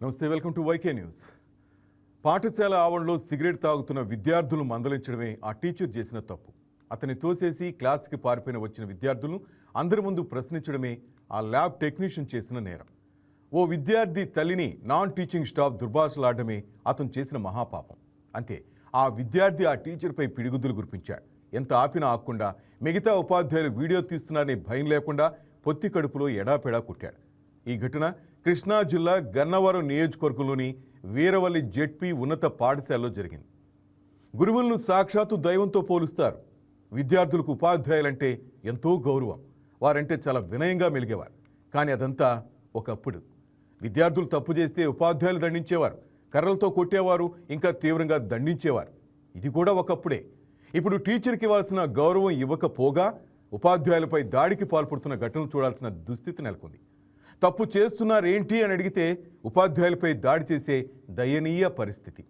నమస్తే, welcome to YK news. పాఠశాల ఆవరణలో సిగరెట్ తాగుతున్న విద్యార్థులను మందలించడమే ఆ టీచర్ చేసిన తప్పు. అతన్ని తోసేసి క్లాస్కి పారిపోయిన వచ్చిన విద్యార్థులను అందరి ముందు ప్రశ్నించడమే ఆ ల్యాబ్ టెక్నీషియన్ చేసిన నేరం. ఓ విద్యార్థి తల్లిని నాన్ టీచింగ్ స్టాఫ్ దుర్భాషలాడమే అతను చేసిన మహాపాపం. అంతే, ఆ విద్యార్థి ఆ టీచర్పై పిడిగుద్దులు గురిపించాడు. ఎంత ఆపినా ఆకుండా మిగతా ఉపాధ్యాయులు వీడియో తీస్తున్నారనే భయం లేకుండా పొత్తి కడుపులో ఎడాపెడా కొట్టాడు. ఈ ఘటన కృష్ణా జిల్లా గన్నవరం నియోజకవర్గంలోని వీరవల్లి జెడ్పీ ఉన్నత పాఠశాలలో జరిగింది. గురువులను సాక్షాత్తు దైవంతో పోలుస్తారు. విద్యార్థులకు ఉపాధ్యాయులంటే ఎంతో గౌరవం. వారంటే చాలా వినయంగా మెలిగేవారు. కానీ అదంతా ఒకప్పుడు. విద్యార్థులు తప్పు చేస్తే ఉపాధ్యాయులు దండించేవారు, కర్రలతో కొట్టేవారు, ఇంకా తీవ్రంగా దండించేవారు. ఇది కూడా ఒకప్పుడే. ఇప్పుడు టీచర్కి ఇవ్వాల్సిన గౌరవం ఇవ్వకపోగా ఉపాధ్యాయులపై దాడికి పాల్పడుతున్న ఘటనలు చూడాల్సిన దుస్థితి నెలకొంది. తప్పు చేస్తున్నారేంటి అని అడిగితే ఉపాధ్యాయులపై దాడి చేసే దయనీయ పరిస్థితి.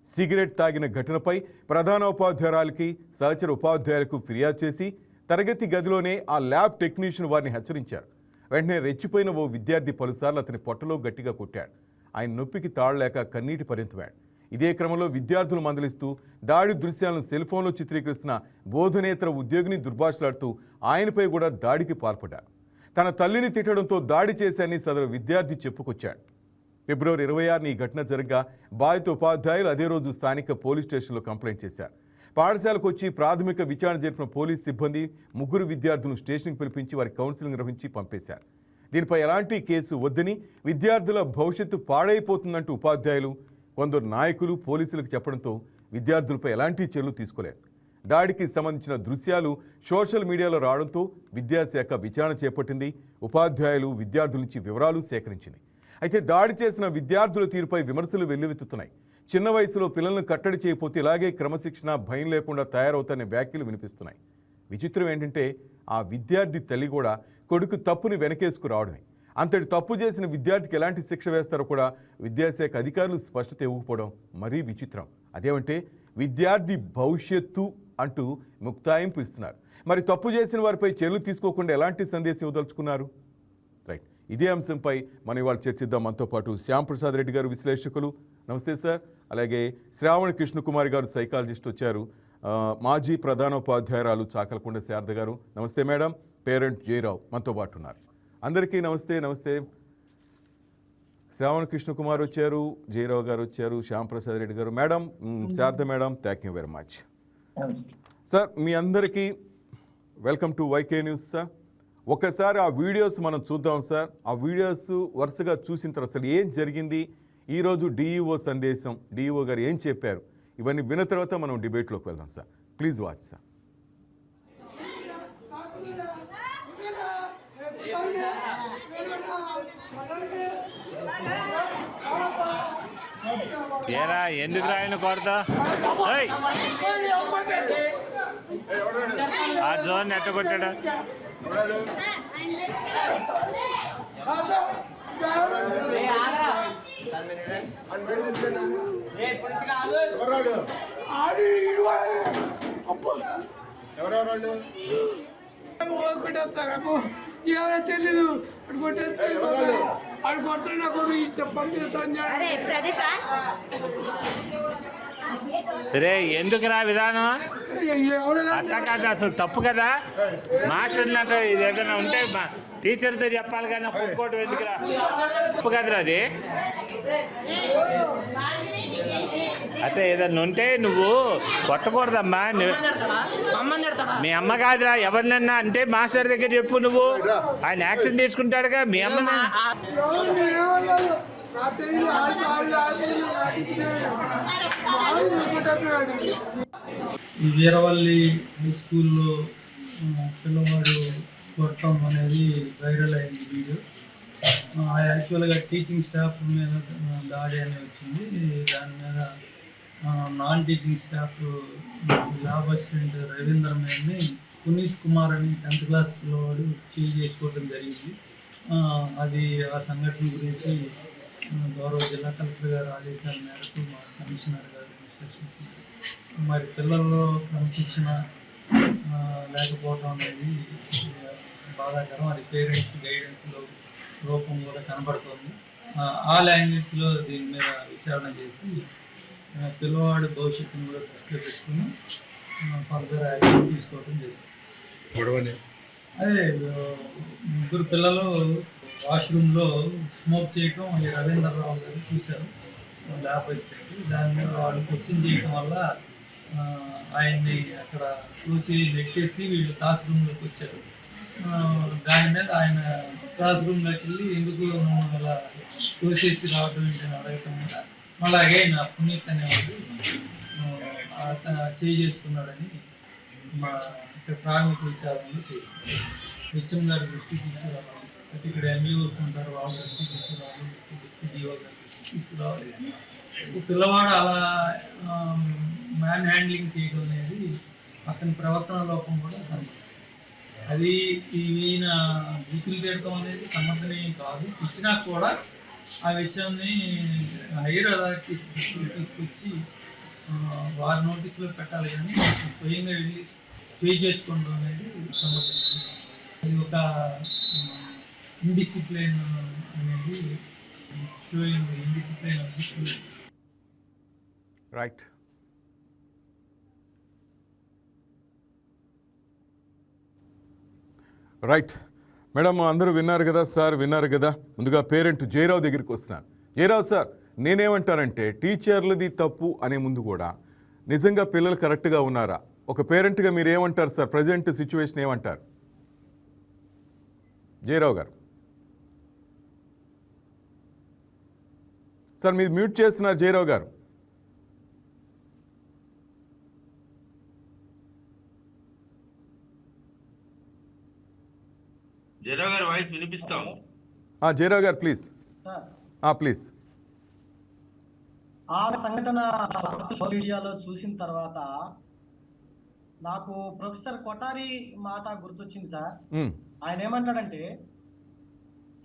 సిగరెట్ తాగిన ఘటనపై ప్రధాన ఉపాధ్యాయురాలకి సహచర ఉపాధ్యాయులకు ఫిర్యాదు చేసి తరగతి గదిలోనే ఆ ల్యాబ్ టెక్నీషియన్ వారిని హెచ్చరించారు. వెంటనే రెచ్చిపోయిన ఓ విద్యార్థి పలుసార్లు అతని పొట్టలో గట్టిగా కొట్టాడు. ఆయన నొప్పికి తాళలేక కన్నీటి పరిమితమయ్యాడు. ఇదే క్రమంలో విద్యార్థులు మందలిస్తూ దాడి దృశ్యాలను సెల్ఫోన్లో చిత్రీకరిస్తున్న బోధనేతర ఉద్యోగిని దుర్భాషలాడుతూ ఆయనపై కూడా దాడికి పాల్పడ్డారు. తన తల్లిని తిట్టడంతో దాడి చేశారని సదరు విద్యార్థి చెప్పుకొచ్చాడు. ఫిబ్రవరి 26న ఈ ఘటన జరగ్గా బాధిత ఉపాధ్యాయులు అదే రోజు స్థానిక పోలీస్ స్టేషన్లో కంప్లైంట్ చేశారు. పాఠశాలకు వచ్చి ప్రాథమిక విచారణ జరిపిన పోలీస్ సిబ్బంది ముగ్గురు విద్యార్థులను స్టేషన్కి పిలిపించి వారి కౌన్సిలింగ్ నిర్వహించి పంపేశారు. దీనిపై ఎలాంటి కేసు వద్దని, విద్యార్థుల భవిష్యత్తు పాడైపోతుందంటూ ఉపాధ్యాయులు, కొందరు నాయకులు పోలీసులకు చెప్పడంతో విద్యార్థులపై ఎలాంటి చర్యలు తీసుకోలేదు. దాడికి సంబంధించిన దృశ్యాలు సోషల్ మీడియాలో రావడంతో విద్యాశాఖ విచారణ చేపట్టింది. ఉపాధ్యాయులు విద్యార్థుల నుంచి వివరాలు సేకరించింది. అయితే దాడి చేసిన విద్యార్థుల తీరుపై విమర్శలు వెల్లువెత్తుతున్నాయి. చిన్న వయసులో పిల్లలను కట్టడి చేయకపోతే ఇలాగే క్రమశిక్షణ, భయం లేకుండా తయారవుతాయనే వ్యాఖ్యలు వినిపిస్తున్నాయి. విచిత్రం ఏంటంటే ఆ విద్యార్థి తల్లి కూడా కొడుకు తప్పుని వెనకేసుకు రావడమే. అంతటి తప్పు చేసిన విద్యార్థికి ఎలాంటి శిక్ష వేస్తారో కూడా విద్యాశాఖ అధికారులు స్పష్టత ఇవ్వకపోవడం మరీ విచిత్రం. అదేమంటే విద్యార్థి భవిష్యత్తు అంటూ ముక్తాయింపు ఇస్తున్నారు. మరి తప్పు చేసిన వారిపై చర్యలు తీసుకోకుండా ఎలాంటి సందేశం ఇవ్వదలుచుకున్నారు? రైట్, ఇదే అంశంపై మనం ఇవాళ చర్చిద్దాం. మనతో పాటు శ్యాంప్రసాద్ రెడ్డి గారు, విశ్లేషకులు. నమస్తే సార్. అలాగే శ్రావణ కృష్ణకుమారి గారు, సైకాలజిస్ట్ వచ్చారు. మాజీ ప్రధానోపాధ్యాయురాలు చాకలకొండ శారద గారు. నమస్తే మేడం. పేరెంట్ జయరావు మనతో పాటు ఉన్నారు. అందరికీ నమస్తే. నమస్తే. శ్రావణ కృష్ణకుమార్ వచ్చారు, జయరావు గారు వచ్చారు, శ్యాంప్రసాద్ రెడ్డి గారు. Madam, Sharada madam, thank you very much. Sir, మీ అందరికీ welcome to YK news. Sir, ఒకసారి ఆ వీడియోస్ మనం చూద్దాం సార్. ఆ వీడియోస్ వరుసగా చూసిన తర్వాత అసలు ఏం జరిగింది, ఈరోజు డిఈఓ సందేశం, డిఈఓ గారు ఏం చెప్పారు, ఇవన్నీ విన్న తర్వాత మనం డిబేట్లోకి వెళ్దాం సార్. Please watch sir. ఏరా ఎందుకు రాయను కొడతా? ఆ జోన్ ఎట్ట కొట్టాడా? తెలీదు రే ఎందుకురా విధానం అట్లా కాదు, అసలు తప్పు కదా. మాస్టర్ అంటే ఇది ఏదైనా ఉంటే టీచర్తో చెప్పాలి కానీ కొట్టుకోవటం ఎందుకురా? తప్పు కదరా అది. అట్లా ఏదన్నా ఉంటే నువ్వు కొట్టకూడదమ్మా. మీ అమ్మ కాదురా, ఎవరినన్నా అంటే మాస్టర్ దగ్గర చెప్పు. నువ్వు ఆయన యాక్షన్ తీసుకుంటాడుగా. మీ అమ్మ వీరవల్లి హై స్కూల్లో పిల్లవాడు కొట్టడం అనేది వైరల్ అయింది వీడియో. యాక్చువల్గా టీచింగ్ స్టాఫ్ మీద దాడి అనేది వచ్చింది. దాని మీద non teaching staff lab assistant Ravindra మీదని పునీష్ కుమార్ అని 10th క్లాస్ పిల్లవాడు చేసుకోవడం జరిగింది. అది ఆ సంఘటన గురించి గౌరవ జిల్లా కలెక్టర్ గారు ఆదేశాల మేరకు మా కమిషనర్ గారు విశ్లేషించారు. మరి పిల్లల్లో క్రమశిక్షణ లేకపోవడం అనేది బాధాకరం. అది పేరెంట్స్ గైడెన్స్లో లోపం కూడా కనబడుతుంది. ఆల్ యాంగిల్స్లో దీని మీద విచారణ చేసి పిల్లవాడి భవిష్యత్తును కూడా దృష్టిలో పెట్టుకుని ఫర్దర్ యాక్షన్ తీసుకోవడం జరిగింది. అదే ముగ్గురు పిల్లలు వాష్రూమ్లో స్మోక్ చేయటం ఈ రవీంద్రరావు గారు చూశారు ల్యాబ్ అసిస్టెంట్. దాని మీద వాళ్ళు క్వశ్చన్ చేయడం వల్ల ఆయన్ని అక్కడ చూసి నెట్టేసి వీళ్ళు క్లాస్ రూమ్లోకి వచ్చారు. దాని మీద ఆయన క్లాస్ రూమ్లోకి వెళ్ళి ఎందుకు అలా చూసేసి రావడం ఏంటని అడగటం మీద మళ్ళీ అగైన్ పునీత్ అనేవాడు చేయి చేసుకున్నాడని మా ఇక్కడ ప్రాథమిక విచారణలో హెచ్ఎం గారి దృష్టికి తీసుకురావాలి. అయితే ఇక్కడ ఎంఈఓస్ ఉంటారు, వాళ్ళ దృష్టికి తీసుకురావాలి, డిఓ గారి దృష్టికి తీసుకురావాలి. పిల్లవాడు అలా మ్యాన్ హ్యాండ్లింగ్ చేయడం అనేది అతని ప్రవర్తన లోపం కూడా కనబడుతుంది. అది ఈయన బూతులు తీయడం అనేది సమర్థనీయం కాదు. ఇచ్చినా కూడా ఆ విషయాన్ని హైయర్ అథారిటీ తీసుకొచ్చి వారి నోటీసులో పెట్టాలి, కానీ స్వయంగా వెళ్ళి పే చేసుకోవడం అనేది సమర్థనీయం. అది ఒక ఇండిసిప్లైన్ అనేది showing indiscipline of the student. Right. Right madam, అందరూ విన్నారు కదా సార్, విన్నారు కదా. ముందుగా పేరెంట్ జయరావు దగ్గరికి వస్తున్నాను. జయరావు సార్, నేనేమంటానంటే టీచర్లది తప్పు అనే ముందు కూడా నిజంగా పిల్లలు కరెక్ట్గా ఉన్నారా? ఒక పేరెంట్గా మీరు ఏమంటారు సార్? ప్రజెంట్ సిచ్యువేషన్ ఏమంటారు జయరావు గారు? సార్ మీరు మ్యూట్ చేస్తున్నారు జయరావు గారు. జయరావు గారి వాయిస్ వినిపిస్తాం. జయరావు గారు ప్లీజ్ ప్లీజ్. ఆ సంఘటన సోషల్ మీడియాలో చూసిన తర్వాత నాకు ప్రొఫెసర్ కొఠారి మాట గుర్తొచ్చింది సార్. ఆయన ఏమంటాడంటే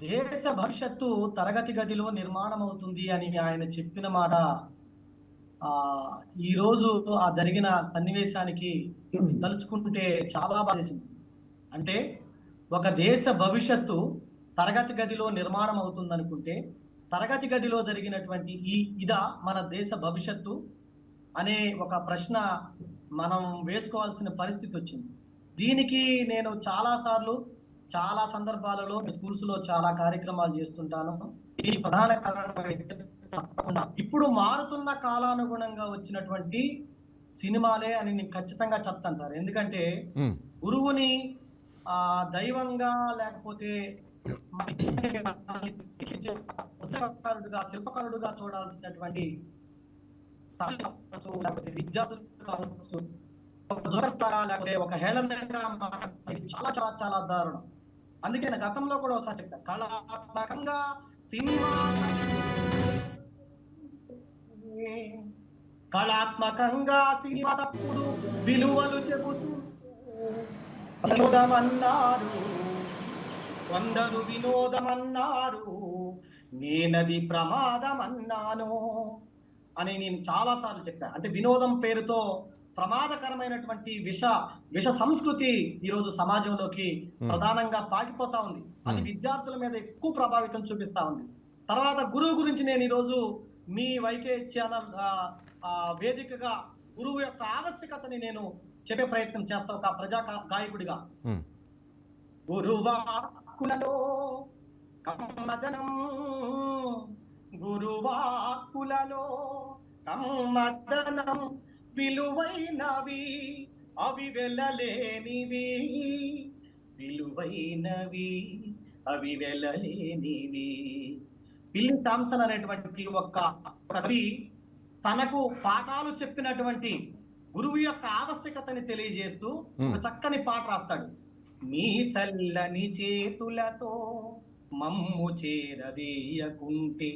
దేశ భవిష్యత్తు తరగతి గదిలో నిర్మాణం అవుతుంది అని ఆయన చెప్పిన మాట ఈ రోజు ఆ జరిగిన సన్నివేశానికి తలుచుకుంటే చాలా బాధేసింది. అంటే ఒక దేశ భవిష్యత్తు తరగతి గదిలో నిర్మాణం అవుతుంది అనుకుంటే తరగతి గదిలో జరిగినటువంటి ఇదా మన దేశ భవిష్యత్తు అనే ఒక ప్రశ్న మనం వేసుకోవాల్సిన పరిస్థితి వచ్చింది. దీనికి నేను చాలా సందర్భాలలో స్కూల్స్లో చాలా కార్యక్రమాలు చేస్తుంటాను. ఈ ప్రధాన కారణం ఇప్పుడు మారుతున్న కాలానుగుణంగా వచ్చినటువంటి సినిమాలే అని నేను ఖచ్చితంగా చెప్తాను సార్. ఎందుకంటే గురువుని దైవంగా లేకపోతే పుస్తకారుడుగా శిల్పకారుడుగా చూడాల్సినటువంటి విద్యార్థులు కావచ్చు, లేకపోతే ఒక హేళనగా చాలా చాలా చాలా దారుణం. అందుకే నేను గతంలో కూడా ఒకసారి చెప్పాను, కళాత్మకంగా సినిమా తప్పుడు విలువలు చెబుతూ వినోదమన్నారు, కొందరు వినోదమన్నారు, నేనది ప్రమాదమన్నాను అని నేను చాలా సార్లు చెప్పాను. అంటే వినోదం పేరుతో ప్రమాదకరమైనటువంటి విష సంస్కృతి ఈరోజు సమాజంలోకి ప్రధానంగా పాకిపోతా ఉంది. అది విద్యార్థుల మీద ఎక్కువ ప్రభావితం చూపిస్తా ఉంది. తర్వాత గురువు గురించి నేను ఈరోజు మీ వైకే ఛానల్ వేదికగా గురువు యొక్క ఆవశ్యకతని నేను చెప్పే ప్రయత్నం చేస్తా ఒక ప్రజా గాయకుడిగా. గురువాక్కులలో కమ్మదనం, గురువాక్కులలో కమ్మదనం, విలువైనవి అవి వెళ్ళలేనివి, విలువైనవి అవి వెళ్ళలేనివి. విల్లీ థామ్సన్ అనేటువంటి ఒక కవి తనకు పాఠాలు చెప్పినటువంటి గురువు యొక్క ఆవశ్యకతని తెలియజేస్తూ ఒక చక్కని పాట రాస్తాడు. నీ చల్లని చేతులతో మమ్ము చేరదీయకుంటే,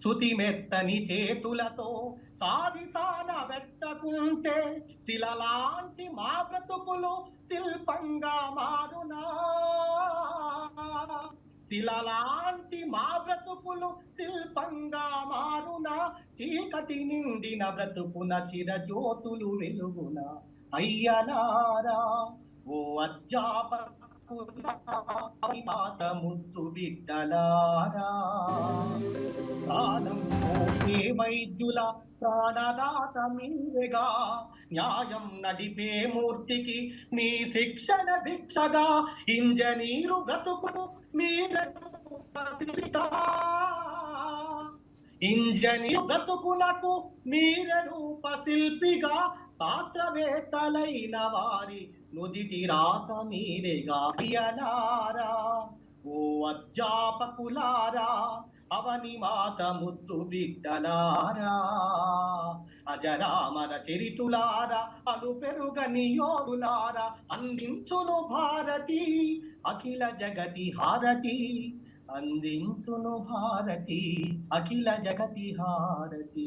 శృతి మెత్తని చేతులతో సాన పెట్టకుంటే, శిలలాంటి మా బ్రతుకులు శిల్పంగా మారునా, శిలలాంటి మా బ్రతుకులు శిల్పంగా మారునా, చీకటి నిండిన బ్రతుకున చిరజ్యోతులు వెలుగున. అయ్యలారా ఓ అధ్యాపక మాత ముద్దు బిడ్డలారా, ప్రాణం పోసే వైద్యుల ప్రాణదాత మీరేగా, న్యాయం నడిపే మూర్తికి మీ శిక్షణ భిక్షగా, ఇంజనీరు బ్రతుకు మీరను ఇంజనీరు బ్రతుకులకు మీరే రూపశిల్పిగా, శాస్త్రవేత్తలైన వారి నుదిటి రాత మీరేగా. ప్రియలారా, ఓ అధ్యాపకులారా, అవని మాత ముద్దు బిడ్డలారా, అజరామర చరితులారా, అలు పెరుగని యోగులారా, అందించును భారతి అఖిల జగతి హారతి, అందించును భారతి అఖిల జగతి హారతి.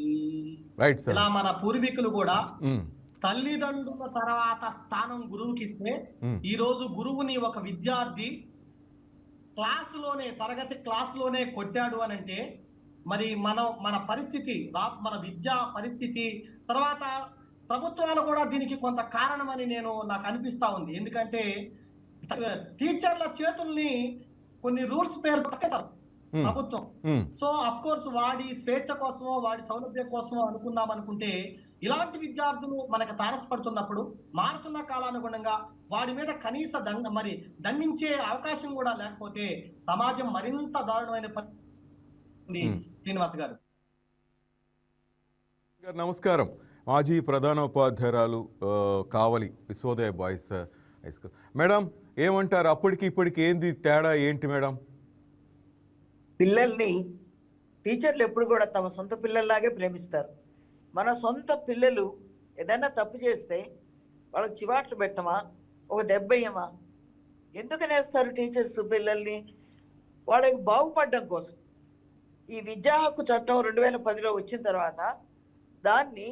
Right sir. ఇలా మన పూర్వీకులు కూడా తల్లిదండ్రుల తర్వాత స్థానం గురువుకి ఇస్తే, ఈ రోజు గురువుని ఒక విద్యార్థి తరగతి క్లాసులోనే కొట్టాడు అని అంటే, మరి మన పరిస్థితి, మన విద్యా పరిస్థితి, తర్వాత ప్రభుత్వాలు కూడా దీనికి కొంత కారణమని నాకు అనిపిస్తా ఉంది. ఎందుకంటే టీచర్ల చేతుల్ని కొన్ని రూల్స్ పేరు పట్టేశారు ప్రభుత్వం. సో అఫ్ కోర్స్ వాడి స్వేచ్ఛ కోసమో వాడి సౌలభ్యం కోసమో అనుకుంటే, ఇలాంటి విద్యార్థులు మనకు తారసపడుతున్నప్పుడు మారుతున్న కాలానుగుణంగా వాడి మీద కనీస దండించే అవకాశం కూడా లేకపోతే సమాజం మరింత దారుణమైన శ్రీనివాస్ గారు. నమస్కారం. మాజీ ప్రధానోపాధ్యాయురాలు Kavali Vishwodaya boys high school. Madam ఏమంటారు, అప్పటికి ఇప్పటికి ఏంది తేడా ఏంటి మేడం? పిల్లల్ని టీచర్లు ఎప్పుడు కూడా తమ సొంత పిల్లల్లాగే ప్రేమిస్తారు. మన సొంత పిల్లలు ఏదైనా తప్పు చేస్తే వాళ్ళకి చివాట్లు పెట్టమా, ఒక దెబ్బయ్యమా? ఎందుకనేస్తారు టీచర్స్ పిల్లల్ని? వాళ్ళకి బాగుపడడం కోసం. ఈ విద్యా హక్కు చట్టం 2010లో వచ్చిన తర్వాత దాన్ని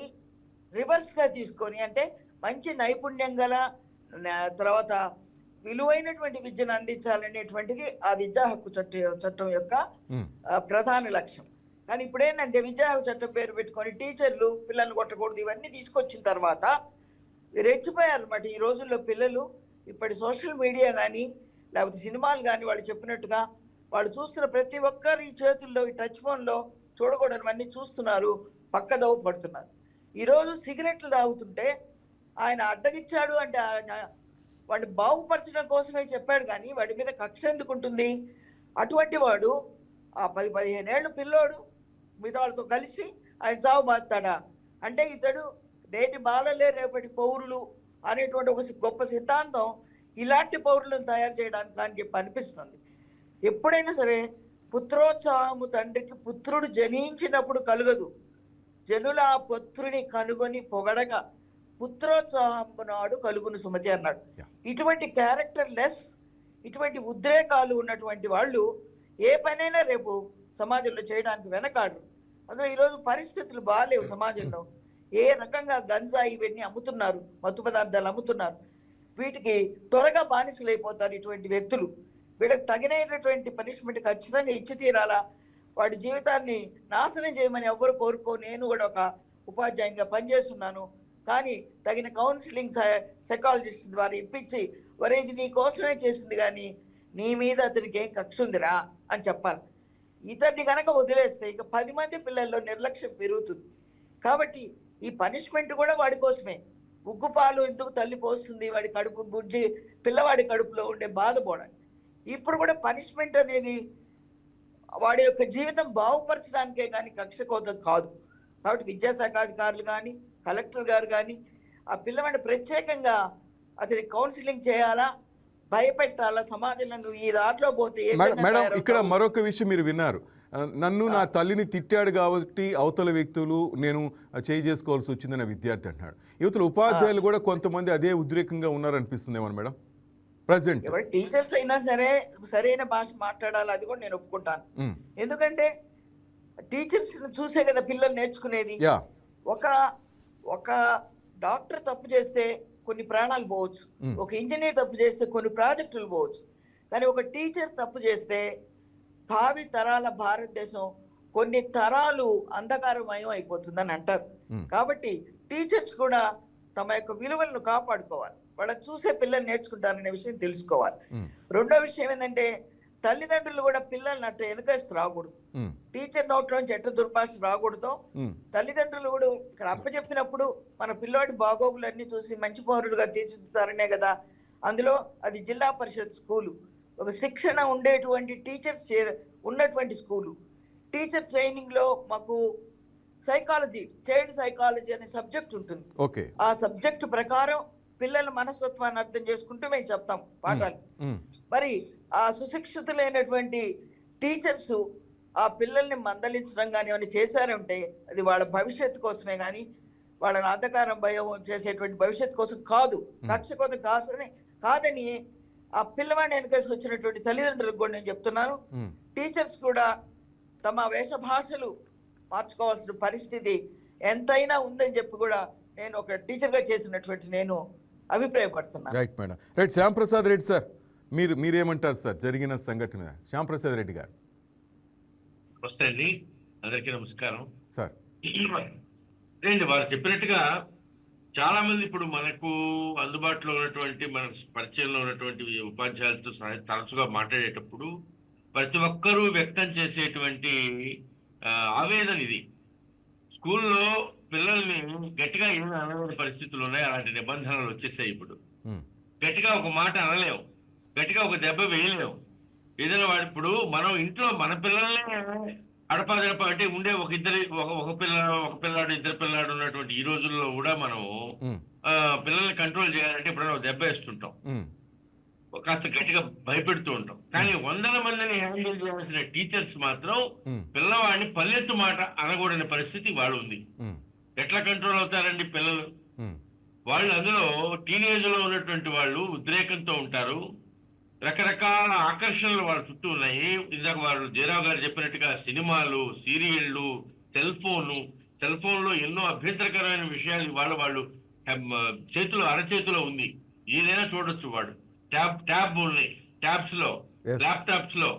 రివర్స్గా తీసుకొని, అంటే మంచి నైపుణ్యం గల తర్వాత విలువైనటువంటి విద్యను అందించాలనేటువంటిది ఆ విద్యా హక్కు చట్టం యొక్క ప్రధాన లక్ష్యం. కానీ ఇప్పుడు ఏంటంటే విద్యా హక్కు చట్టం పేరు పెట్టుకొని టీచర్లు పిల్లల్ని కొట్టకూడదు ఇవన్నీ తీసుకొచ్చిన తర్వాత రెచ్చిపోయారు అన్నమాట. ఈ రోజుల్లో పిల్లలు ఇప్పటి సోషల్ మీడియా కానీ లేకపోతే సినిమాలు కానీ వాళ్ళు చెప్పినట్టుగా వాళ్ళు చూస్తున్న ప్రతి ఒక్కరి చేతుల్లో ఈ టచ్ ఫోన్లో చూడకూడనివన్నీ చూస్తున్నారు, పక్కదోవ పడుతున్నారు. ఈరోజు సిగరెట్లు తాగుతుంటే ఆయన అడ్డగిచ్చాడు అంటే వాడిని బాగుపరచడం కోసమే చెప్పాడు, కానీ వాడి మీద కక్ష ఎందుకు ఉంటుంది? అటువంటి వాడు ఆ 10-15 ఏళ్ళు పిల్లోడు మిగతా వాళ్ళతో కలిసి ఆయన చావు బాగుతాడా? అంటే ఇతడు నేటి బాలలే రేపటి పౌరులు అనేటువంటి ఒక గొప్ప సిద్ధాంతం ఇలాంటి పౌరులను తయారు చేయడానికి అని చెప్పి అనిపిస్తుంది. ఎప్పుడైనా సరే పుత్రోత్సాహము తండ్రికి పుత్రుడు జనించినప్పుడు కలుగదు, జనుల ఆ పుత్రుని కనుగొని పొగడగా పుత్రోత్సాహము నాడు కలుగును సుమతి అన్నాడు. ఇటువంటి క్యారెక్టర్ లెస్, ఇటువంటి ఉద్రేకాలు ఉన్నటువంటి వాళ్ళు ఏ పనైనా రేపు సమాజంలో చేయడానికి వెనకాడు. అందులో ఈరోజు పరిస్థితులు బాగాలేవు సమాజంలో. ఏ రకంగా గంజాయి ఇవన్నీ అమ్ముతున్నారు, మత్తు పదార్థాలు అమ్ముతున్నారు. వీటికి త్వరగా బానిసలు అయిపోతారు ఇటువంటి వ్యక్తులు. వీళ్ళకి తగినటువంటి పనిష్మెంట్ ఖచ్చితంగా ఇచ్చి తీరాలా. వాడి జీవితాన్ని నాశనం చేయమని ఎవ్వరు కోరుకో. నేను కూడా ఒక ఉపాధ్యాయునిగా పనిచేస్తున్నాను, కానీ తగిన కౌన్సిలింగ్ సైకాలజిస్ట్ ద్వారా ఇప్పించి, వరే ఇది నీ కోసమే చేసింది కానీ నీ మీద అతనికి ఏం కక్ష ఉందిరా అని చెప్పాలి. ఇతన్ని కనుక వదిలేస్తే ఇక 10 మంది పిల్లల్లో నిర్లక్ష్యం పెరుగుతుంది. కాబట్టి ఈ పనిష్మెంట్ కూడా వాడి కోసమే. ఉగ్గుపాలు ఎందుకు తల్లి పోస్తుంది, వాడి కడుపు గుజ్జి పిల్లవాడి కడుపులో ఉండే బాధ పోవడానికి. ఇప్పుడు కూడా పనిష్మెంట్ అనేది వాడి యొక్క జీవితం బాగుపరచడానికే కానీ కక్ష కోత కాదు. కాబట్టి విద్యాశాఖ అధికారులు కానీ కలెక్టర్ గారు కానీ ఆ పిల్లవాడిని ప్రత్యేకంగా అతని కౌన్సిలింగ్ చేయాలా, భయపెట్టాలా. సమాజంలో నువ్వు ఈ దారిలో పోతే మేడం ఇక్కడ మరొక విషయం మీరు విన్నారు, నన్ను నా తల్లిని తిట్టాడు కాబట్టి అవతల వ్యక్తులు నేను చేయి చేసుకోవాల్సి వచ్చిందని విద్యార్థి అంటున్నాడు. యువతల ఉపాధ్యాయులు కూడా కొంతమంది అదే ఉద్రేకంగా ఉన్నారనిపిస్తుందేమో మేడం ప్రజెంట్. ఎవరు టీచర్స్ అయినా సరే సరైన భాష మాట్లాడాలి, అది కూడా నేను ఒప్పుకుంటాను. ఎందుకంటే టీచర్స్ చూసే కదా పిల్లలు నేర్చుకునేది. ఒక డాక్టర్ తప్పు చేస్తే కొన్ని ప్రాణాలు పోవచ్చు, ఒక ఇంజనీర్ తప్పు చేస్తే కొన్ని ప్రాజెక్టులు పోవచ్చు, కానీ ఒక టీచర్ తప్పు చేస్తే భావి తరాల భారతదేశం కొన్ని తరాలు అంధకారమయం అయిపోతుందని అంటారు. కాబట్టి టీచర్స్ కూడా తమ యొక్క విలువలను కాపాడుకోవాలి. వాళ్ళని చూసే పిల్లలు నేర్చుకుంటారనే విషయం తెలుసుకోవాలి. రెండో విషయం ఏంటంటే తల్లిదండ్రులు కూడా పిల్లల్ని అట్ట వెనుకేసుకు రాకూడదు. టీచర్ నోట్లోంచి ఎట్ట దుర్భాష రాకూడదు. తల్లిదండ్రులు కూడా ఇక్కడ అప్పచెప్పినప్పుడు మన పిల్లోడి బాగోగులన్నీ చూసి మంచి పౌరుడుగా తీర్చిదిద్దుతారనే కదా. అందులో అది జిల్లా పరిషత్ స్కూలు, ఒక శిక్షణ ఉండేటువంటి టీచర్స్ ఉన్నటువంటి స్కూలు. టీచర్ ట్రైనింగ్లో మాకు సైకాలజీ, చైల్డ్ సైకాలజీ అనే సబ్జెక్ట్ ఉంటుంది. ఓకే, ఆ సబ్జెక్టు ప్రకారం పిల్లల మనస్తత్వాన్ని అర్థం చేసుకుంటూ మేము చెప్తాం పాఠాలు. మరి ఆ సుశిక్షితులైనటువంటి టీచర్స్ ఆ పిల్లల్ని మందలించడం కానీ ఏమైనా చేశారంటే అది వాళ్ళ భవిష్యత్తు కోసమే కానీ వాళ్ళని అంధకారం భయం చేసేటువంటి భవిష్యత్తు కోసం కాదు, కక్ష కోసం కాదని ఆ పిల్లవాడిని వెనకేసి వచ్చినటువంటి తల్లిదండ్రులకు కూడా నేను చెప్తున్నాను. టీచర్స్ కూడా తమ వేషభాషలు మార్చుకోవాల్సిన పరిస్థితి ఎంతైనా ఉందని చెప్పి కూడా నేను ఒక టీచర్గా చేసినటువంటి నేను అభిప్రాయపడుతున్నాను. Right madam. Right, Shyamprasad Reddy sir, మీరేమంటారు సార్ జరిగిన సంఘటన? శ్యాంప్రసాద్ రెడ్డి గారు. వస్తే అండి, అందరికీ నమస్కారం సార్. రండి, వారు చెప్పినట్టుగా చాలా మంది ఇప్పుడు మనకు అందుబాటులో ఉన్నటువంటి మన పరిచయంలో ఉన్నటువంటి ఉపాధ్యాయులతో తరచుగా మాట్లాడేటప్పుడు ప్రతి ఒక్కరూ వ్యక్తం చేసేటువంటి ఆవేదన ఇది. స్కూల్లో పిల్లల్ని గట్టిగా ఏమి అనలేని పరిస్థితులు ఉన్నాయి, అలాంటి నిబంధనలు వచ్చేసాయి. ఇప్పుడు గట్టిగా ఒక మాట అనలేము, గట్టిగా ఒక దెబ్బ వేయలేము. ఏదైనా వాడు ఇప్పుడు మనం ఇంట్లో మన పిల్లల్ని అడపాదడప అంటే ఉండే ఒక పిల్లాడు ఇద్దరు పిల్లాడు ఉన్నటువంటి ఈ రోజుల్లో కూడా మనం పిల్లల్ని కంట్రోల్ చేయాలంటే ఇప్పుడు దెబ్బ వేస్తుంటాం, కాస్త గట్టిగా భయపెడుతూ ఉంటాం. కానీ వందల మందిని హ్యాండిల్ చేయాల్సిన టీచర్స్ మాత్రం పిల్లవాడిని పల్లెత్తు మాట అనకూడని పరిస్థితి వాళ్ళు ఉంది. ఎట్లా కంట్రోల్ అవుతారండి పిల్లలు? వాళ్ళు అందులో టీనేజ్ లో ఉన్నటువంటి వాళ్ళు ఉద్రేకంతో ఉంటారు, రకరకాల ఆకర్షణలు వాళ్ళ చుట్టూ ఉన్నాయి. ఇందాక వారు జయరావు గారు చెప్పినట్టుగా సినిమాలు, సీరియళ్లు, సెల్ ఫోన్లో ఎన్నో అభ్యంతరకరమైన విషయాలు వాళ్ళు చేతిలో అరచేతిలో ఉంది, ఏదైనా చూడొచ్చు. వాడు ట్యాబ్ ఉన్నాయి, ట్యాబ్స్ లో, ల్యాప్టాప్స్ లో.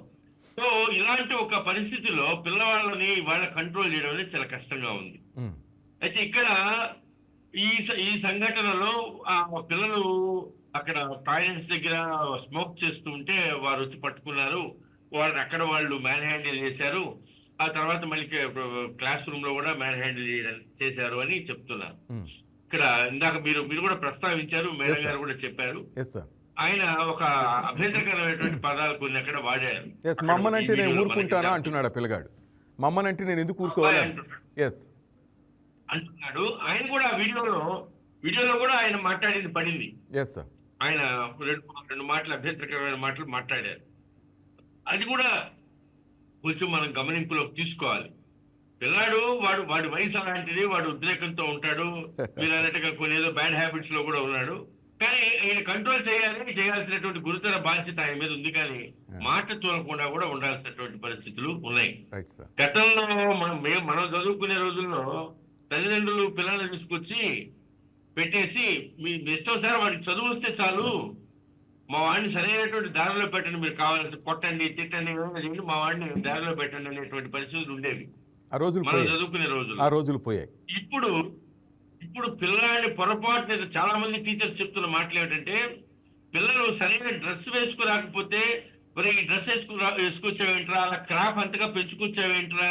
సో ఇలాంటి ఒక పరిస్థితిలో పిల్లవాళ్ళని వాళ్ళ కంట్రోల్ చేయడం అనేది చాలా కష్టంగా ఉంది. అయితే ఇక్కడ ఈ సంఘటనలో ఆ పిల్లలు అక్కడ టాయిలెట్స్ దగ్గర స్మోక్ చేస్తూ ఉంటే వారు వచ్చి పట్టుకున్నారు. వాళ్ళు మ్యాన్ హ్యాండిల్ చేశారు. ఆ తర్వాత మళ్ళీ క్లాస్ రూమ్ లో కూడా మ్యాన్ హ్యాండిల్ చేశారు అని చెప్తున్నారు. ఇక్కడ ఇందాక మీరు కూడా ప్రస్తావించారు, మేడం గారు కూడా చెప్పారు. ఆయన ఒక అభ్యంతరకరమైనటువంటి పదాలు కొన్ని అక్కడ వాడారు. మమ్మనంటే నేను ఊరుకుంటానా అంటున్నాడు ఆ పిల్లగాడు. మమ్మనంటే నేను ఎందుకు ఊరుకోవాలి అంటున్నాడు. ఆయన కూడా వీడియోలో కూడా ఆయన మాట్లాడింది పడింది. ఆయన రెండు మాటలు అభ్యంతరకరమైన మాటలు మాట్లాడారు. అది కూడా కొంచెం మనం గమనింపులోకి తీసుకోవాలి. పిల్లాడు వాడి వయసు అలాంటిది, వాడు ఉద్రేకంతో ఉంటాడు, మీరు అన్నట్టుగా కొన్ని ఏదో బ్యాడ్ హ్యాబిట్స్ లో కూడా ఉన్నాడు. కానీ ఆయన కంట్రోల్ చేయాల్సినటువంటి గురుతర బాధ్యత ఆయన మీద ఉంది. కానీ మాట తోలకుండా కూడా ఉండాల్సినటువంటి పరిస్థితులు ఉన్నాయి. గతంలో మనం చదువుకునే రోజుల్లో తల్లిదండ్రులు పిల్లల్ని తీసుకొచ్చి పెట్టేసి మీ ఇష్టం సార్ వాడికి చదువు వస్తే చాలు, మా వాడిని సరైనటువంటి దారిలో పెట్టండి, మీరు కావాల్సి కొట్టండి తిట్టండి మా వాడిని దారిలో పెట్టండి అనేటువంటి పరిస్థితులు ఉండేవి మనం చదువుకునే రోజులు పోయాయి. ఇప్పుడు పిల్లల్ని పొరపాటు చాలా మంది టీచర్స్ చెప్తున్న మాటలు ఏమిటంటే, పిల్లలు సరైన డ్రెస్ వేసుకురాకపోతే మరి ఈ డ్రెస్ వేసుకొచ్చావేంట్రా, అలా క్రాఫ్ అంతగా పెంచుకొచ్చావేంట్రా,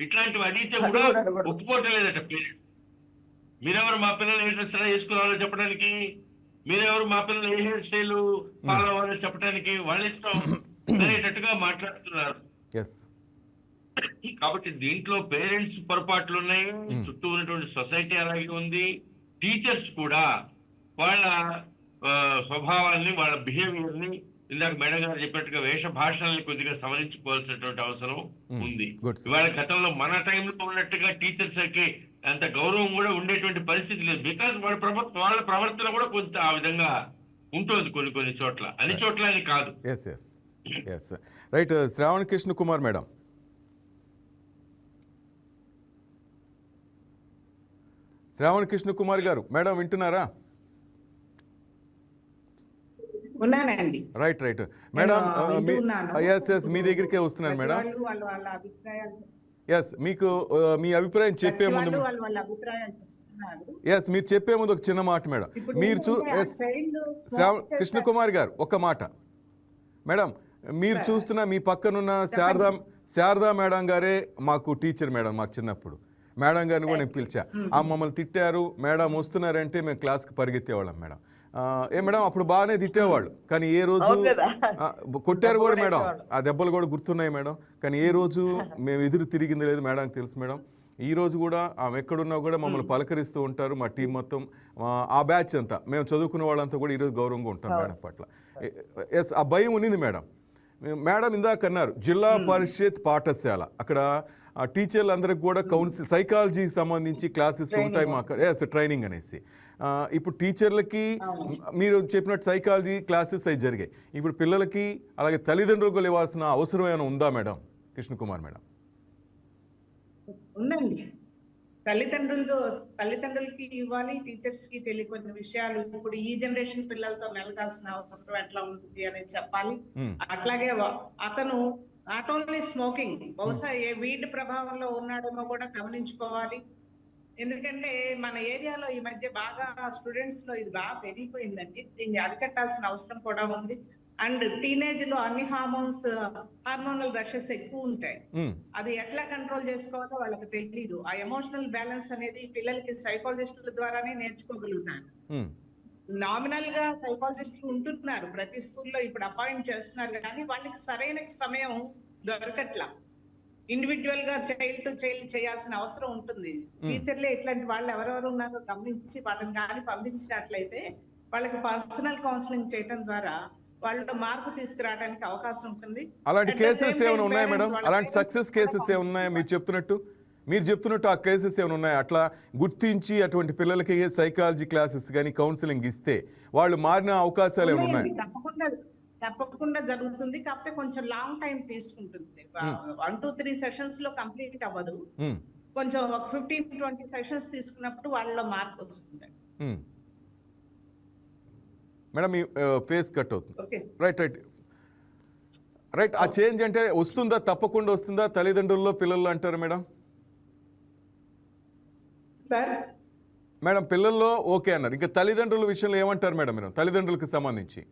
ఇట్లాంటివి అడిగితే కూడా ఒప్పుకోవటం లేదట పేరెంట్స్. మీరెవరు మా పిల్లలు ఏ డ్రెస్ వేసుకురావాలో చెప్పడానికి, మీరెవరు మా పిల్లలు ఏ హెయిర్ స్టైల్ ఫాలో అవ్వాలో చెప్పడానికి వాళ్ళ ఇష్టం అనేటట్టుగా మాట్లాడుతున్నారు. కాబట్టి దీంట్లో పేరెంట్స్ పొరపాట్లు ఉన్నాయి, చుట్టూ ఉన్నటువంటి సొసైటీ అలాగే ఉంది. టీచర్స్ కూడా వాళ్ళ స్వభావాన్ని, వాళ్ళ బిహేవియర్ ని, ఇందాక మేడం గారు చెప్పినట్టుగా వేష భాషల్ని కొద్దిగా సవరించుకోవాల్సినటువంటి అవసరం ఉంది. ఇవాళ గతంలో మన టైంలో ఉన్నట్టుగా టీచర్స్ కి అంత గౌరవం కూడా ఉండేటువంటి పరిస్థితి లేదు. బికాస్ వాళ్ళ ప్రవర్తన కూడా కొంత ఆ విధంగా ఉంటుంది కొన్ని చోట్ల, అన్ని చోట్ల అని కాదు. Right, Shravan Krishna Kumar madam. శ్రావణ్ కృష్ణ కుమార్ గారు, మేడం వింటున్నారా? రైట్ మేడం, మీ దగ్గరికే వస్తున్నాను మేడం. మీకు మీ అభిప్రాయం చెప్పే ముందు అంటున్నారు. ఎస్, మీరు చెప్పే ముందు ఒక చిన్న మాట మేడం. ఇప్పుడు మీరు ఏంటంటే ఆ ఎస్ child కృష్ణకుమారి గారు ఒక్క మాట మేడం. మీరు చూస్తున్న మీ పక్కనున్న శారదా మేడం గారే మాకు టీచర్ మేడం. మాకు చిన్నప్పుడు మేడం గారిని కూడా నేను పిలిచా. మమ్మల్ని తిట్టారు మేడం వస్తున్నారంటే మేము క్లాస్కి పరిగెత్తేవాళ్ళం మేడం. ఏ మేడం అప్పుడు బాగానే తిట్టేవాళ్ళు, కానీ ఏ రోజు అవును కదా. కొట్టారు కూడా మేడం. దెబ్బలు ఆ దెబ్బలు కూడా గుర్తున్నాయి మేడం. కానీ ఏ రోజు మేము ఎదురు తిరిగింది లేదు మేడం, తెలుసు మేడం. ఈ రోజు కూడా ఆమె ఎక్కడున్నా కూడా మమ్మల్ని పలకరిస్తూ ఉంటారు. మా టీం మొత్తం, ఆ బ్యాచ్ అంతా, మేము చదువుకున్న వాళ్ళంతా కూడా ఈరోజు గౌరవంగా ఉంటాం మేడం పట్ల. ఎస్, ఆ భయం ఉన్నింది మేడం. మేడం ఇందాక అన్నారు జిల్లా పరిషత్ పాఠశాల, అక్కడ టీచర్లందరికీ కూడా సైకాలజీకి సంబంధించి క్లాసెస్ ఉంటాయి మాకు. ఎస్, ట్రైనింగ్ అనేసి. ఇప్పుడు టీచర్లకి మీరు చెప్పినట్టు సైకాలజీ క్లాసెస్ అవి జరిగాయి. ఇప్పుడు పిల్లలకి అలాగే తల్లిదండ్రులకు ఇవ్వాల్సిన అవసరం ఏమైనా ఉందా మేడం? కృష్ణకుమార్ మేడం. ఉందండి. తల్లిదండ్రులకి ఇవ్వాలి, టీచర్స్ కి తెలియని విషయాలు. ఇప్పుడు ఈ జనరేషన్ పిల్లలతో మెలగాల్సిన అవసరం ఎట్లా ఉంటుంది అనేది చెప్పాలి. అట్లాగే అతను నాట్ ఓన్లీ స్మోకింగ్, బహుశా ఏ వీడ్ ప్రభావంలో ఉన్నాడేమో కూడా గమనించుకోవాలి. ఎందుకంటే మన ఏరియాలో ఈ మధ్య బాగా స్టూడెంట్స్ లో ఇది బాగా పెరిగిపోయిందండి. దీన్ని అరికట్టాల్సిన అవసరం కూడా ఉంది. అండ్ టీనేజ్ లో అన్ని హార్మోనల్ రషెస్ ఎక్కువ ఉంటాయి. అది ఎట్లా కంట్రోల్ చేసుకోవాలో వాళ్ళకి తెలియదు. ఆ ఎమోషనల్ బ్యాలెన్స్ అనేది పిల్లలకి సైకాలజిస్టుల ద్వారానే నేర్చుకోగలుగుతారు. నామినల్ గా సైకాలజిస్టులు ఉంటున్నారు ప్రతి స్కూల్లో, ఇప్పుడు అపాయింట్ చేస్తున్నారు, కానీ వాళ్ళకి సరైన సమయం దొరకట్లా. ఇండివిజువల్ గా చైల్డ్ టు చైల్డ్ చేయాల్సిన అవసరం ఉంటుంది. టీచర్లే ఇట్లాంటి వాళ్ళు ఎవరెవరు ఉన్నారో గమనించి వాళ్ళని కానీ పంపించినట్లయితే వాళ్ళకి పర్సనల్ కౌన్సిలింగ్ చేయడం ద్వారా వాళ్ళు మార్పు తీసుకురావడానికి అవకాశం ఉంటుంది. అలాంటి కేసెస్ ఏమైనా ఉన్నాయా మేడం? అలాంటి సక్సెస్ కేసెస్ ఏమైనా ఉన్నాయా? మీరు చెప్తున్నట్టు ఆ కేసెస్ ఏమైనా ఉన్నాయా? అట్లా గుర్తించి అటువంటి పిల్లలకి సైకాలజీ క్లాసెస్ కానీ కౌన్సిలింగ్ ఇస్తే వాళ్ళు మారిన అవకాశాలు ఏమైనా ఉన్నాయా? తప్పకుండా జరుగుతుంది. కాకపోతే కొంచెం లాంగ్ టైం తీసుకుంటుంది. 1 to 3 సెషన్స్ లో కంప్లీట్ అవ్వదు. కొంచెం ఒక 15-20 సెషన్స్ తీసుకున్నప్పుడు వాళ్ళలో మార్పు వస్తుంది. మేడం మీ ఫేస్ కట్ అవుతుంది. రైట్. ఆ చేంజ్ అంటే వస్తుందా? తప్పకుండా వస్తుందా? తల్లిదండ్రుల్లో పిల్లల్లో అంటారు మేడం. సార్ మేడం పిల్లల్లో ఓకే అన్నారు, ఇంకా తల్లిదండ్రుల విషయంలో ఏమంటారు మేడం మీరు తల్లిదండ్రులకు సంబంధించి?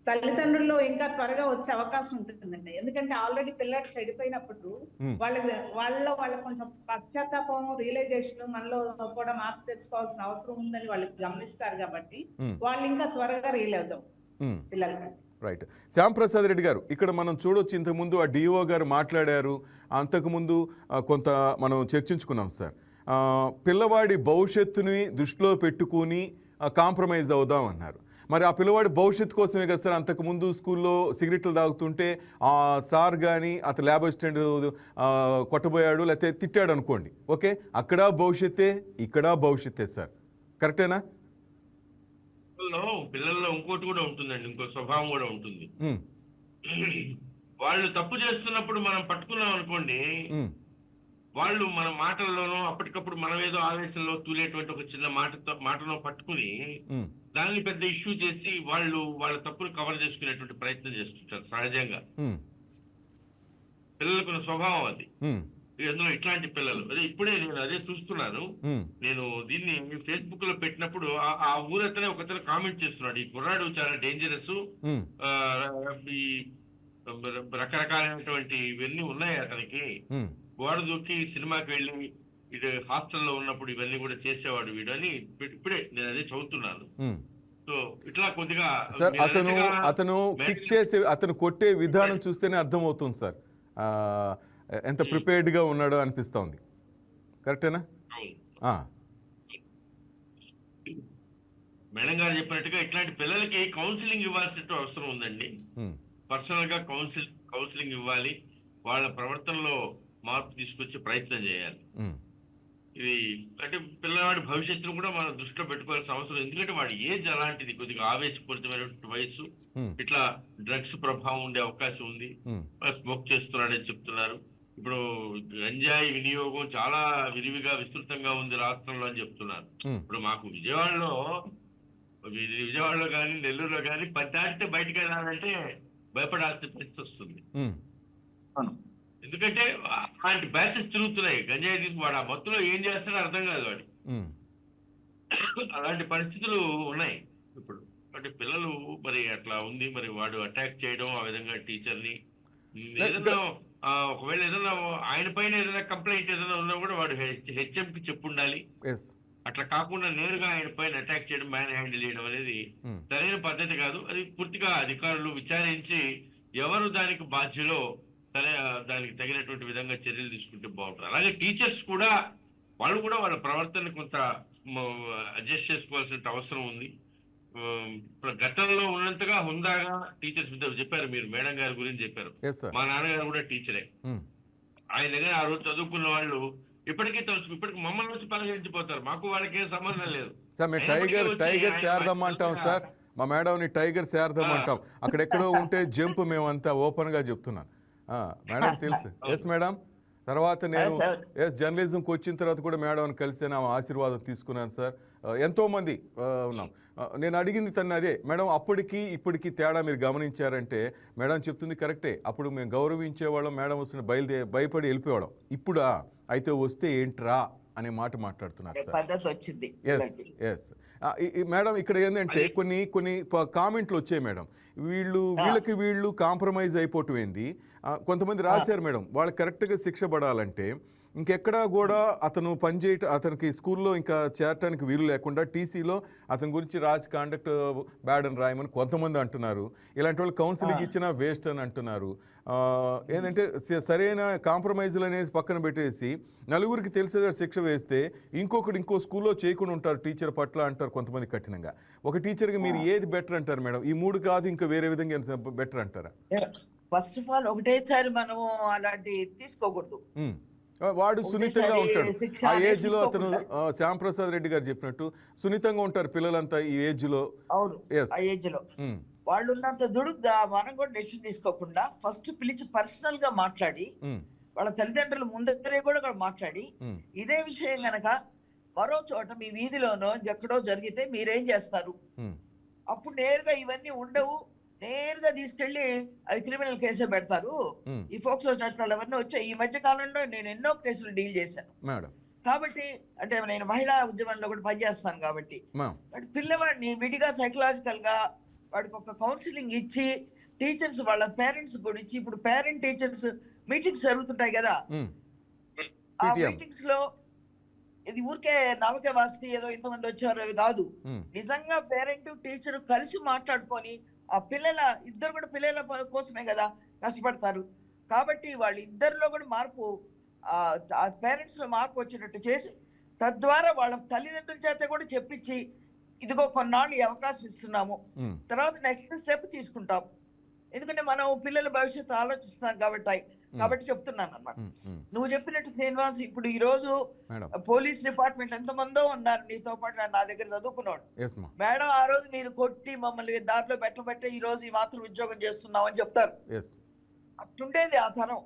తల్లిదండ్రుల్లో ఇంకా త్వరగా వచ్చే అవకాశం ఉంటుందండి. ఎందుకంటే ఆల్రెడీ పిల్లలు చెడిపోయినప్పుడు వాళ్ళకి కొంచెం పశ్చాత్తాపం, రియలైజేషన్ మనలో కూడా మార్పు తెచ్చుకోవాల్సిన అవసరం ఉందని వాళ్ళకి గమనిస్తారు. కాబట్టి వాళ్ళు ఇంకా త్వరగా రియలైజ్ అవుతారు పిల్లలు. రైట్. శ్యాంప్రసాద్ రెడ్డి గారు, ఇక్కడ మనం చూడొచ్చు ఇంతకుముందు ఆ డిఓ గారు మాట్లాడారు, అంతకుముందు కొంత మనం చర్చించుకున్నాం సార్. పిల్లవాడి భవిష్యత్తుని దృష్టిలో పెట్టుకుని కాంప్రమైజ్ అవుదాం అన్నారు. మరి ఆ పిల్లవాడి భవిష్యత్తు కోసమే కదా సార్ అంతకుముందు స్కూల్లో సిగరెట్లు తాగుతుంటే ఆ సార్ కానీ అతను ల్యాబ్ అసిస్టెంట్ కొట్టబోయాడు లేకపోతే తిట్టాడు అనుకోండి, ఓకే, అక్కడ భవిష్యత్తే ఇక్కడ భవిష్యత్తే సార్, కరెక్టేనా? పిల్లల్లో ఇంకోటి కూడా ఉంటుందండి, ఇంకో స్వభావం కూడా ఉంటుంది. వాళ్ళు తప్పు చేస్తున్నప్పుడు మనం పట్టుకున్నాం అనుకోండి, వాళ్ళు మన మాటల్లోనో అప్పటికప్పుడు మనం ఏదో ఆవేశంలో తూలేటువంటి ఒక చిన్న మాటలో పట్టుకుని దాన్ని పెద్ద ఇష్యూ చేసి వాళ్ళ తప్పును కవర్ చేసుకునేటువంటి ప్రయత్నం చేస్తుంటారు సహజంగా. పిల్లలకు స్వభావం అది. ఎందులో ఇట్లాంటి పిల్లలు ఇప్పుడే నేను అదే చూస్తున్నాను. నేను దీన్ని ఫేస్బుక్ లో పెట్టినప్పుడు ఆ ఊరతనే ఒకతను కామెంట్ చేస్తున్నాడు, ఈ కుర్రాడు చాలా డేంజరస్, ఈ రకరకాలైనటువంటి ఇవన్నీ ఉన్నాయి అతనికి, గోడ దూకి సినిమాకి వెళ్ళి ఇటు హాస్టల్లో ఉన్నప్పుడు ఇవన్నీ కూడా చేసేవాడు వీడు అని ఇప్పుడే నేను అదే చదువుతున్నాను. సో ఇట్లా కొద్దిగా సార్ అతను కిక్ చేసే అతను కొట్టే విధానం చూస్తేనే అర్థమవుతుంది సార్ ఎంత ప్రిపేర్డ్ గా ఉన్నాడో అనిపిస్తోంది, కరెక్టేనా? మేడం గారు చెప్పినట్టుగా ఇట్లాంటి పిల్లలకి కౌన్సిలింగ్ ఇవ్వాల్సిన అవసరం ఉందండి. పర్సనల్ గా కౌన్సిలింగ్ ఇవ్వాలి, వాళ్ళ ప్రవర్తనలో మార్పు తీసుకొచ్చే ప్రయత్నం చేయాలి. ఇది అంటే పిల్లవాడి భవిష్యత్తును కూడా మనం దృష్టిలో పెట్టుకోవాల్సిన అవసరం, ఎందుకంటే వాడి ఏజ్ అలాంటిది, కొద్దిగా ఆవేశపూరితమైనటువంటి వయసు, ఇట్లా డ్రగ్స్ ప్రభావం ఉండే అవకాశం ఉంది, స్మోక్ చేస్తున్నాడని చెప్తున్నారు. ఇప్పుడు గంజాయి వినియోగం చాలా విరివిగా విస్తృతంగా ఉంది రాష్ట్రంలో అని చెప్తున్నారు. ఇప్పుడు మాకు విజయవాడలో కానీ నెల్లూరులో కానీ 10 దాటితే బయటకు వెళ్ళాలంటే భయపడాల్సిన పరిస్థితి వస్తుంది. ఎందుకంటే అలాంటి బ్యాచెస్ తిరుగుతున్నాయి, గంజాయి తీసుకు వాడు ఆ మత్తులో ఏం చేస్తాడో అర్థం కాదు వాడి. ఉమ్. అలాంటి పరిస్థితులు ఉన్నాయి ఇప్పుడు. అంటే పిల్లలు మరి అట్లా ఉంది, మరి వాడు అటాక్ చేయడం ఆ విధంగా టీచర్ని ఏదన్నా ఒకవేళ ఏదన్నా ఆయన పైన ఏదైనా కంప్లైంట్ ఏదైనా ఉన్నా కూడా వాడు హెచ్ఎంకి చెప్పు ఉండాలి. ఎస్. అట్లా కాకుండా నేరుగా ఆయన పైన అటాక్ చేయడం, మ్యాన్ హ్యాండిల్ చేయడం అనేది సరైన పద్ధతి కాదు. అది పూర్తిగా అధికారులు విచారించి ఎవరు దానికి బాధ్యులో సరే దానికి తగినటువంటి విధంగా చర్యలు తీసుకుంటే బాగుంటుంది. అలాగే టీచర్స్ కూడా వాళ్ళు కూడా వాళ్ళ ప్రవర్తన కొంత అడ్జస్ట్ చేసుకోవాల్సిన అవసరం ఉంది. ఇప్పుడు గతంలో ఉన్నంతగా హుందాగా టీచర్స్ చెప్పారు, మీరు మేడం గారి గురించి చెప్పారు. Yes sir. మా నాన్నగారు కూడా టీచరే. ఆయన దగ్గర ఆ రోజు చదువుకున్న వాళ్ళు ఇప్పటికీ ఇప్పటికి మమ్మల్ని వచ్చి పలకరించిపోతారు, మాకు వాళ్ళకి ఏం సంబంధం లేదు. సార్ మేము టైగర్ శారదమ్మ అంటాం సార్, మా మేడంని టైగర్ శారదమ్మ అంటాం. అక్కడెక్కడో ఉంటే జంప్ మేమంతా ఓపెన్గా చెప్తున్నాను. మేడం తెలుసు. Yes madam. తర్వాత నేను జర్నలిజంకి వచ్చిన తర్వాత కూడా మేడంని కలిసి నా ఆశీర్వాదం తీసుకున్నాను సార్. ఎంతోమంది ఉన్నాం. నేను అడిగింది తను అదే, మేడం అప్పటికి ఇప్పటికి తేడా మీరు గమనించారంటే మేడం చెప్తుంది కరెక్టే. అప్పుడు మేము గౌరవించేవాళ్ళం, మేడం వస్తున్న భయపడి వెళ్ళిపోయేవాళ్ళం. ఇప్పుడా అయితే వస్తే ఏంట్రా అనే మాట మాట్లాడుతున్నారు సార్. Yes yes. మేడం ఇక్కడ ఏంటంటే కొన్ని కామెంట్లు వచ్చాయి మేడం, వీళ్ళు కాంప్రమైజ్ అయిపోవటం ఏంది. కొంతమంది రాశారు మేడం, వాళ్ళు కరెక్ట్గా శిక్ష పడాలంటే ఇంకెక్కడా కూడా అతను అతనికి స్కూల్లో ఇంకా చేరటానికి వీలు లేకుండా టీసీలో అతని గురించి రాసి కాండక్ట్ బ్యాడ్ అని రాయమని కొంతమంది అంటున్నారు. ఇలాంటి వాళ్ళు కౌన్సిలింగ్ ఇచ్చినా వేస్ట్ అని అంటున్నారు. ఏంటంటే సరైన కాంప్రమైజులు అనేది పక్కన పెట్టేసి నలుగురికి తెలిసేదా శిక్ష వేస్తే ఇంకో స్కూల్లో చేయకుండా ఉంటారు టీచర్ పట్ల అంటారు కొంతమంది కఠినంగా. ఒక టీచర్కి మీరు ఏది బెటర్ అంటారు మేడం? ఈ మూడు కాదు ఇంకా వేరే విధంగా బెటర్ అంటారా? ఫస్ట్ ఆఫ్ ఆల్ ఒకటేసారి మనము అలాంటి తీసుకోకూడదు. వాడు సున్నితంగా ఉంటాడు ఆ ఏజ్ లో. అతను శ్యాంప్రసాద్ రెడ్డి గారు చెప్పినట్టు సున్నితంగా ఉంటారు పిల్లలంతా ఈ ఏజ్ లో. అవును, ఆ ఏజ్ లో వాళ్ళు ఉన్నంత దుడుగ్గా మనం కూడా డెసిషన్ తీసుకోకుండా ఫస్ట్ పిలిచి పర్సనల్ గా మాట్లాడి వాళ్ళ తల్లిదండ్రులు ముందరే కూడా మాట్లాడి ఇదే విషయం గనక మరో చోట మీ వీధిలోనో ఎక్కడో జరిగితే మీరేం చేస్తారు, అప్పుడు నేరుగా ఇవన్నీ ఉండవు, నేరుగా తీసుకెళ్లి అది క్రిమినల్ కేసే పెడతారు. ఈ ఫోక్సో చట్టాలు అవన్నీ వచ్చాయి. ఈ మధ్య కాలంలో నేను ఎన్నో కేసులు డీల్ చేశాను కాబట్టి, అంటే నేను మహిళా ఉద్యమంలో కూడా పనిచేస్తాను కాబట్టి పిల్లవాడిని విడిగా సైకలాజికల్ గా వాడికి ఒక కౌన్సిలింగ్ ఇచ్చి టీచర్స్ వాళ్ళ పేరెంట్స్ కూడా ఇచ్చి, ఇప్పుడు పేరెంట్ టీచర్స్ మీటింగ్స్ జరుగుతుంటాయి కదా, ఆ మీటింగ్స్ లో ఇది ఊరికే నమ్మకే వాస్తి ఏదో ఇంతమంది వచ్చారు అవి కాదు, నిజంగా పేరెంట్ టీచర్ కలిసి మాట్లాడుకొని ఆ ఇద్దరు కూడా పిల్లల కోసమే కదా కష్టపడతారు కాబట్టి వాళ్ళిద్దరిలో కూడా మార్పు, ఆ పేరెంట్స్ లో మార్పు వచ్చేటట్టు చేసి తద్వారా వాళ్ళ తల్లిదండ్రుల చేత కూడా చెప్పించి ఇదిగో కొన్నాళ్ళు ఈ అవకాశం ఇస్తున్నాము, తర్వాత నెక్స్ట్ స్టెప్ తీసుకుంటాం. ఎందుకంటే మనం పిల్లల భవిష్యత్తు ఆలోచిస్తున్నాం కాబట్టి చెప్తున్నాను అన్నమాట. నువ్వు చెప్పినట్టు శ్రీనివాస్, ఇప్పుడు ఈ రోజు పోలీస్ డిపార్ట్మెంట్ ఎంతమందో ఉన్నారు నీతో పాటు నా దగ్గర చదువుకున్నాడు. మేడం ఆ రోజు మీరు కొట్టి మమ్మల్ని దారిలో పెట్టబట్టే ఈ రోజు ఈ మాత్రం ఉద్యోగం చేస్తున్నాం అని చెప్తారు. అట్లుండేది ఆ తరం.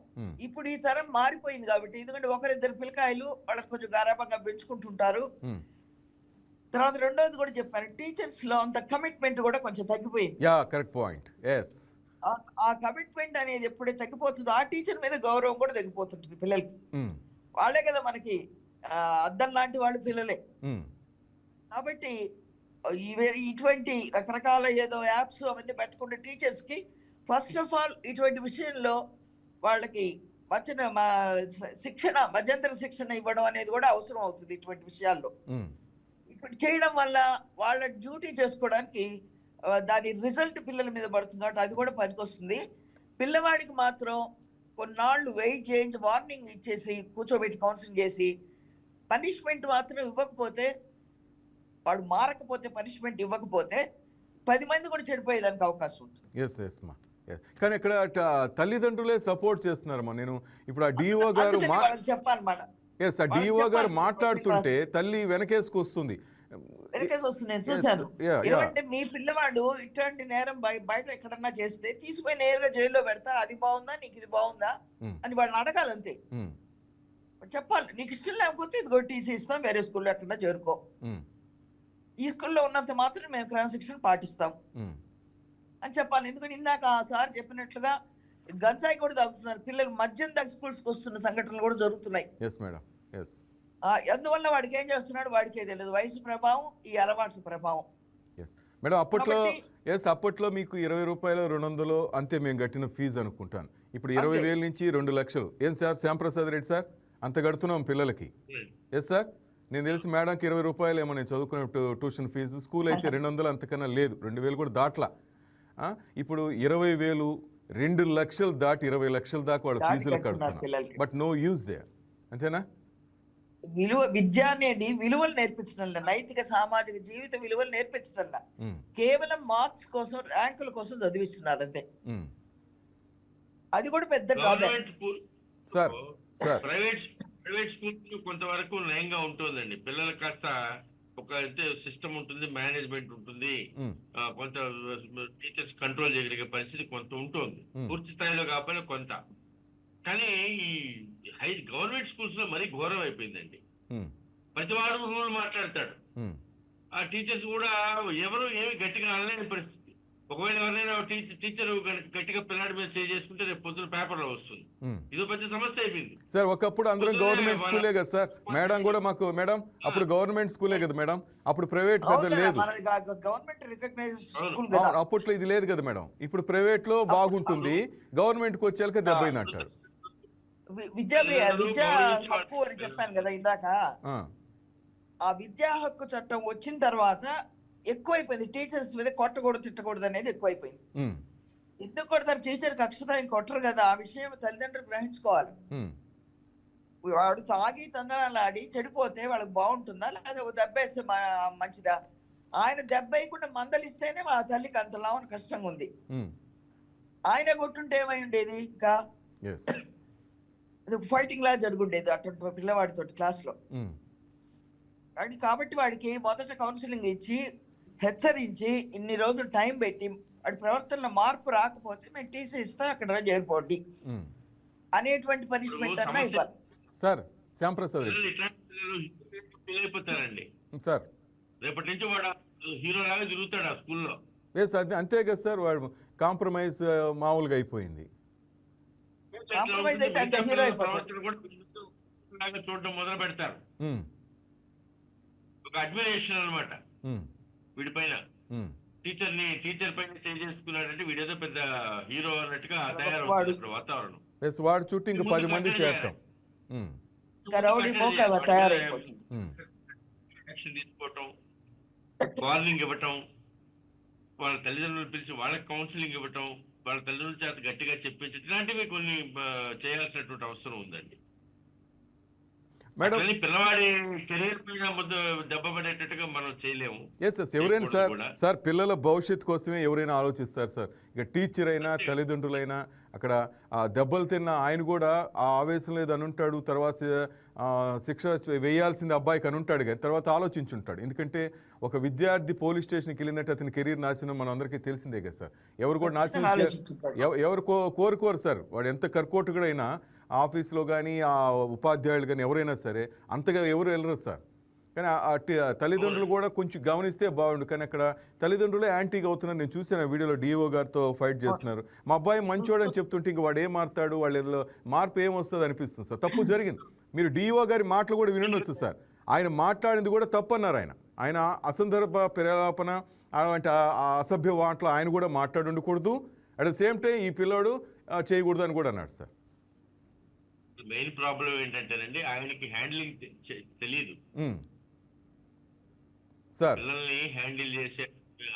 ఇప్పుడు ఈ తరం మారిపోయింది కాబట్టి, ఎందుకంటే ఒకరిద్దరు పిల్లకాయలు వాళ్ళకి కొంచెం గారాబంగా పెంచుకుంటుంటారు. తర్వాత రెండోది కూడా చెప్పారు, టీచర్స్ లో అంత కమిట్మెంట్ కూడా కొంచెం తగ్గిపోయింది. ఆ కమిట్మెంట్ అనేది ఎప్పుడైతే తగ్గిపోతుందో ఆ టీచర్ మీద గౌరవం కూడా తగ్గిపోతుంటుంది పిల్లలకి. వాళ్ళే కదా మనకి అద్దం లాంటి వాళ్ళు పిల్లలే. కాబట్టి ఇటువంటి రకరకాల ఏదో యాప్స్ అవన్నీ పెట్టుకుంటే టీచర్స్ కి ఫస్ట్ ఆఫ్ ఆల్ ఇటువంటి విషయంలో వాళ్ళకి మధ్యంతర శిక్షణ ఇవ్వడం అనేది కూడా అవసరం అవుతుంది. ఇటువంటి విషయాల్లో ఇప్పుడు చేయడం వల్ల వాళ్ళ డ్యూటీ చేసుకోవడానికి దాని రిజల్ట్ పిల్లల మీద పడుతుంది కాబట్టి అది కూడా పనికొస్తుంది. పిల్లవాడికి మాత్రం కొన్నాళ్ళు వెయిట్ చేయించి వార్నింగ్ ఇచ్చేసి కూర్చోబెట్టి కౌన్సిలింగ్ చేసి పనిష్మెంట్ మాత్రం ఇవ్వకపోతే, వాడు మారకపోతే, పనిష్మెంట్ ఇవ్వకపోతే 10 మంది కూడా చెడిపోయేదానికి అవకాశం ఉంటుంది. కానీ ఇక్కడ తల్లిదండ్రులే సపోర్ట్ చేస్తున్నారు. నేను ఇప్పుడు ఆ డిఓ గారు చెప్పాలన్నమాట. డిఓ గారు మాట్లాడుతుంటే తల్లి వెనకేసుకొస్తుంది. నేను చూశాను. ఎందుకంటే మీ పిల్లవాడు ఇట్లాంటి నేరం బయట ఎక్కడన్నా చేస్తే తీసుకుపోయి నేరుగా జైల్లో పెడతారు. అది బాగుందా, నీకు ఇది బాగుందా అని వాళ్ళని అడగాలంతే. చెప్పాలి, నీకు ఇష్టం లేకపోతే ఇదిగో టీసీ ఇస్తాం, వేరే స్కూల్లో ఎక్కడన్నా చేరుకో, ఈ స్కూల్లో ఉన్నంత మాత్రం మేము క్రమశిక్షణ పాటిస్తాం అని చెప్పాలి. ఎందుకంటే ఇందాక సార్ చెప్పినట్లుగా గంజాయి కూడా తాగుతున్నారు పిల్లలు, మద్యం దాకా స్కూల్స్కి వస్తున్న సంఘటనలు కూడా జరుగుతున్నాయి. Yes madam, yes. అందువల్ల వాడికి ఏం చేస్తున్నాడు వాడికే తెలియదు, వయసు ప్రభావం, ఈ అలవాట్ల ప్రభావం. ఎస్ మేడం, అప్పట్లో కాబట్టి- అప్పట్లో మీకు 20 రూపాయలు 200 అంతే మేము కట్టిన ఫీజు అనుకుంటాను. ఇప్పుడు 20,000 నుంచి 2 లక్షలు. ఏం సార్ శ్యాంప్రసాద్ రెడ్డి సార్, అంత కడుతున్నాం పిల్లలకి? ఎస్ సార్, నేను తెలిసి మేడంకి 20 రూపాయలు ఏమో నేను చదువుకునే ట్యూషన్ ఫీజు. స్కూల్ అయితే 200 అంతకన్నా లేదు, 2,000 కూడా దాట్లా. ఇప్పుడు 20,000, 2 లక్షలు దాటి 20 లక్షలు దాకా వాళ్ళు ఫీజులు కడుతున్నారు. పిల్లలకి. బట్ నో యూజ్ దే, అంతేనా? విద్య అనేది విలువలు నేర్పించడం, నైతిక సామాజిక జీవిత విలువలు నేర్పించడం, కేవలం మార్క్స్ కోసం, ర్యాంకుల కోసం చదివిస్తున్నారు అంతే. అది కూడా పెద్ద drawback. Sir sir private school కొంతవరకు నయంగా ఉంటుందండి. పిల్లలకు కాస్త ఒక సిస్టమ్ ఉంటుంది, మేనేజ్మెంట్ ఉంటుంది, కొంత టీచర్స్ కంట్రోల్ చేయగలిగే పరిస్థితి కొంత ఉంటుంది, పూర్తి స్థాయిలో కాకపోయినా కొంత. కానీ ఈ గవర్నమెంట్ స్కూల్స్ లో మరీ ఘోరం అయిపోయిందండి. ప్రతివాడు రూల్ మాట్లాడతాడు, ఆ టీచర్స్ కూడా ఎవరు ఏమి గట్టిగా అనలేని పరిస్థితి. ఒకవేళ ఎవరైనా టీచర్ గట్టిగా పిల్లాడి మీద చేసుకుంటే రేపు పొద్దున పేపర్ లో వస్తుంది. ఇదో పెద్ద సమస్య అయిపోయింది సార్. ఒకప్పుడు అందరం గవర్నమెంట్ స్కూలే కదా సార్. మేడం కూడా మాకు మేడం అప్పుడు గవర్నమెంట్ స్కూలే కదా మేడం, అప్పుడు ప్రైవేట్ పెద్ద లేదు. గవర్నమెంట్ రికగ్నైజ్డ్ స్కూల్ అప్పట్లో ఇది లేదు కదా మేడం. ఇప్పుడు ప్రైవేట్ లో బాగుంటుంది, గవర్నమెంట్ కి వచ్చేళ్ళకి దెబ్బైంది అంటారు. విద్యా హక్కు అని చెప్పాను కదా ఇందాక. ఆ విద్యా హక్కు చట్టం వచ్చిన తర్వాత ఎక్కువైపోయింది, టీచర్స్ మీద కొట్టకూడదు తిట్టకూడదు అనేది ఎక్కువైపోయింది. ఎందుకు కొడతారు? టీచర్ కక్షత కొట్టరు కదా, ఆ విషయం తల్లిదండ్రులు గ్రహించుకోవాలి. వాడు తాగి తందనాలాడి చెడిపోతే వాళ్ళకి బాగుంటుందా, లేదా దెబ్బేస్తే మంచిదా? ఆయన దెబ్బ వేయకుండా మందలిస్తేనే వాళ్ళ తల్లికి అంత లావని కష్టంగా ఉంది. ఆయన కొట్టుంటే ఏమై ఉండేది? ఇంకా ఫైటింగ్ లా జరుగుండేది అటువంటి పిల్లవాడితో క్లాస్ లో. కాబట్టి వాడికి మొదట కౌన్సిలింగ్ ఇచ్చి హెచ్చరించి ఇన్ని రోజులు టైం పెట్టి వాడి ప్రవర్తనలో మార్పు రాకపోతే మేము టీసీ ఇస్తాం, అక్కడ చేరిపోండి అనేటువంటి పనిష్మెంట్ అన్నా ఇవ్వాలి. సార్ శ్యాంప్రసాద్ అయిపోతారండి సార్, రేపటి నుంచి వాడు హీరో లాగా తిరుగుతాడు ఆ స్కూల్లో. అంతే కదా సార్, వాడు కాంప్రమైజ్ మామూలుగా అయిపోయింది. చూడటం మొదలు పెడతారు, ఒక అడ్మిరేషన్ అనమాట వీడిపైన. టీచర్ పైన చేసుకున్నాడంటే వీడేదో పెద్ద హీరో అన్నట్టుగా తయారవుతుంది వాతావరణం. వాడు చుట్టూ ఇంకా 10 మంది చేరటం, యాక్షన్ తీసుకోవటం, వార్నింగ్ ఇవ్వటం, వాళ్ళ తల్లిదండ్రులు పిలిచి వాళ్ళకి కౌన్సిలింగ్ ఇవ్వటం, వాళ్ళ తల్లిదండ్రుల చేత గట్టిగా చెప్పించడం, ఇలాంటివి కొన్ని చేయాల్సినటువంటి అవసరం ఉందండి. మేడం పిల్లవాడి కెరీర్ పైన దెబ్బ పడేటట్టుగా మనం చేయలేము. ఎవరైనా సార్ పిల్లల భవిష్యత్తు కోసమే ఎవరైనా ఆలోచిస్తారు సార్. ఇక టీచర్ అయినా తల్లిదండ్రులైనా అక్కడ ఆ దెబ్బలు తిన్న ఆయన కూడా ఆ ఆవేశం లేదు అని ఉంటాడు, తర్వాత శిక్ష వేయాల్సింది అబ్బాయికి అని ఉంటాడు, కానీ తర్వాత ఆలోచించుంటాడు. ఎందుకంటే ఒక విద్యార్థి పోలీస్ స్టేషన్కి వెళ్ళినట్టు అతని కెరీర్ నాశనం మనం అందరికీ తెలిసిందే కదా సార్. ఎవరు కూడా నాశనం ఎవరు కోరుకోరు సార్. వాడు ఎంత కర్కోటకుడైనా ఆఫీస్లో కానీ ఆ ఉపాధ్యాయులు కానీ ఎవరైనా సరే అంతగా ఎవరు వెళ్ళరు సార్. కానీ తల్లిదండ్రులు కూడా కొంచెం గమనిస్తే బాగుండు. కానీ అక్కడ తల్లిదండ్రులే యాంటీగా అవుతున్నారు. నేను చూసాను ఆ వీడియోలో డిఓ గారితో ఫైట్ చేస్తున్నారు. మా అబ్బాయి మంచోడు అని చెప్తుంటే ఇంక వాడు ఏం మారుతాడు, వాళ్ళ మార్పు ఏమొస్తుంది అనిపిస్తుంది సార్. తప్పు జరిగింది. మీరు డిఓ గారి మాటలు కూడా వినొచ్చు సార్. ఆయన మాట్లాడింది కూడా తప్పు అన్నారు. ఆయన అసందర్భ ప్రేరేపణ అలాంటి అసభ్య మాటలు ఆయన కూడా మాట్లాడుండకూడదు. అట్ ద సేమ్ టైం ఈ పిల్లోడు చేయకూడదు అని కూడా అన్నాడు సార్. మెయిన్ ప్రాబ్లం ఏంటంటేనండి, ఆయనకి హ్యాండ్లింగ్ తెలియదు సార్. పిల్లల్ని హ్యాండిల్ చేసే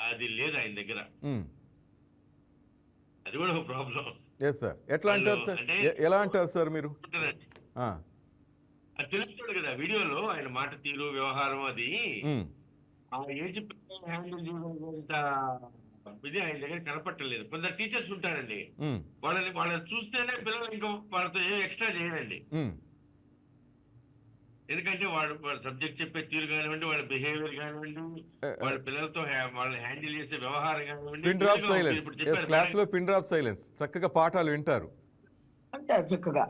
అది లేదు ఆయన దగ్గర, అది కూడా ఒక ప్రాబ్లం. సార్ ఎట్లా అంటారు సార్, ఎలా అంటారు సార్ మీరు? అది తెలుస్తాడు కదా వీడియోలో ఆయన మాట తీరు వ్యవహారం, అది ఆ ఏజ్ హ్యాండిల్ చేయడంత ఇది ఆయన దగ్గర కనపట్టలేదు. కొందరు టీచర్స్ ఉంటారండి, వాళ్ళని చూస్తేనే పిల్లలు ఇంకా వాళ్ళతో ఎక్స్ట్రా చేయాలండి. ఎందుకంటే వాళ్ళ సబ్జెక్ట్ చెప్పే తీరు కానివ్వండి, వాళ్ళ బిహేవియర్ కానివ్వండి, వాళ్ళ పిల్లలతో వాళ్ళని హ్యాండిల్ చేసే వ్యవహారం కానివ్వండి. పిన్ డ్రాప్ సైలెన్స్, క్లాస్ లో పిన్ డ్రాప్ సైలెన్స్, చక్కగా పాఠాలు వింటారు అంటారు చక్కగా.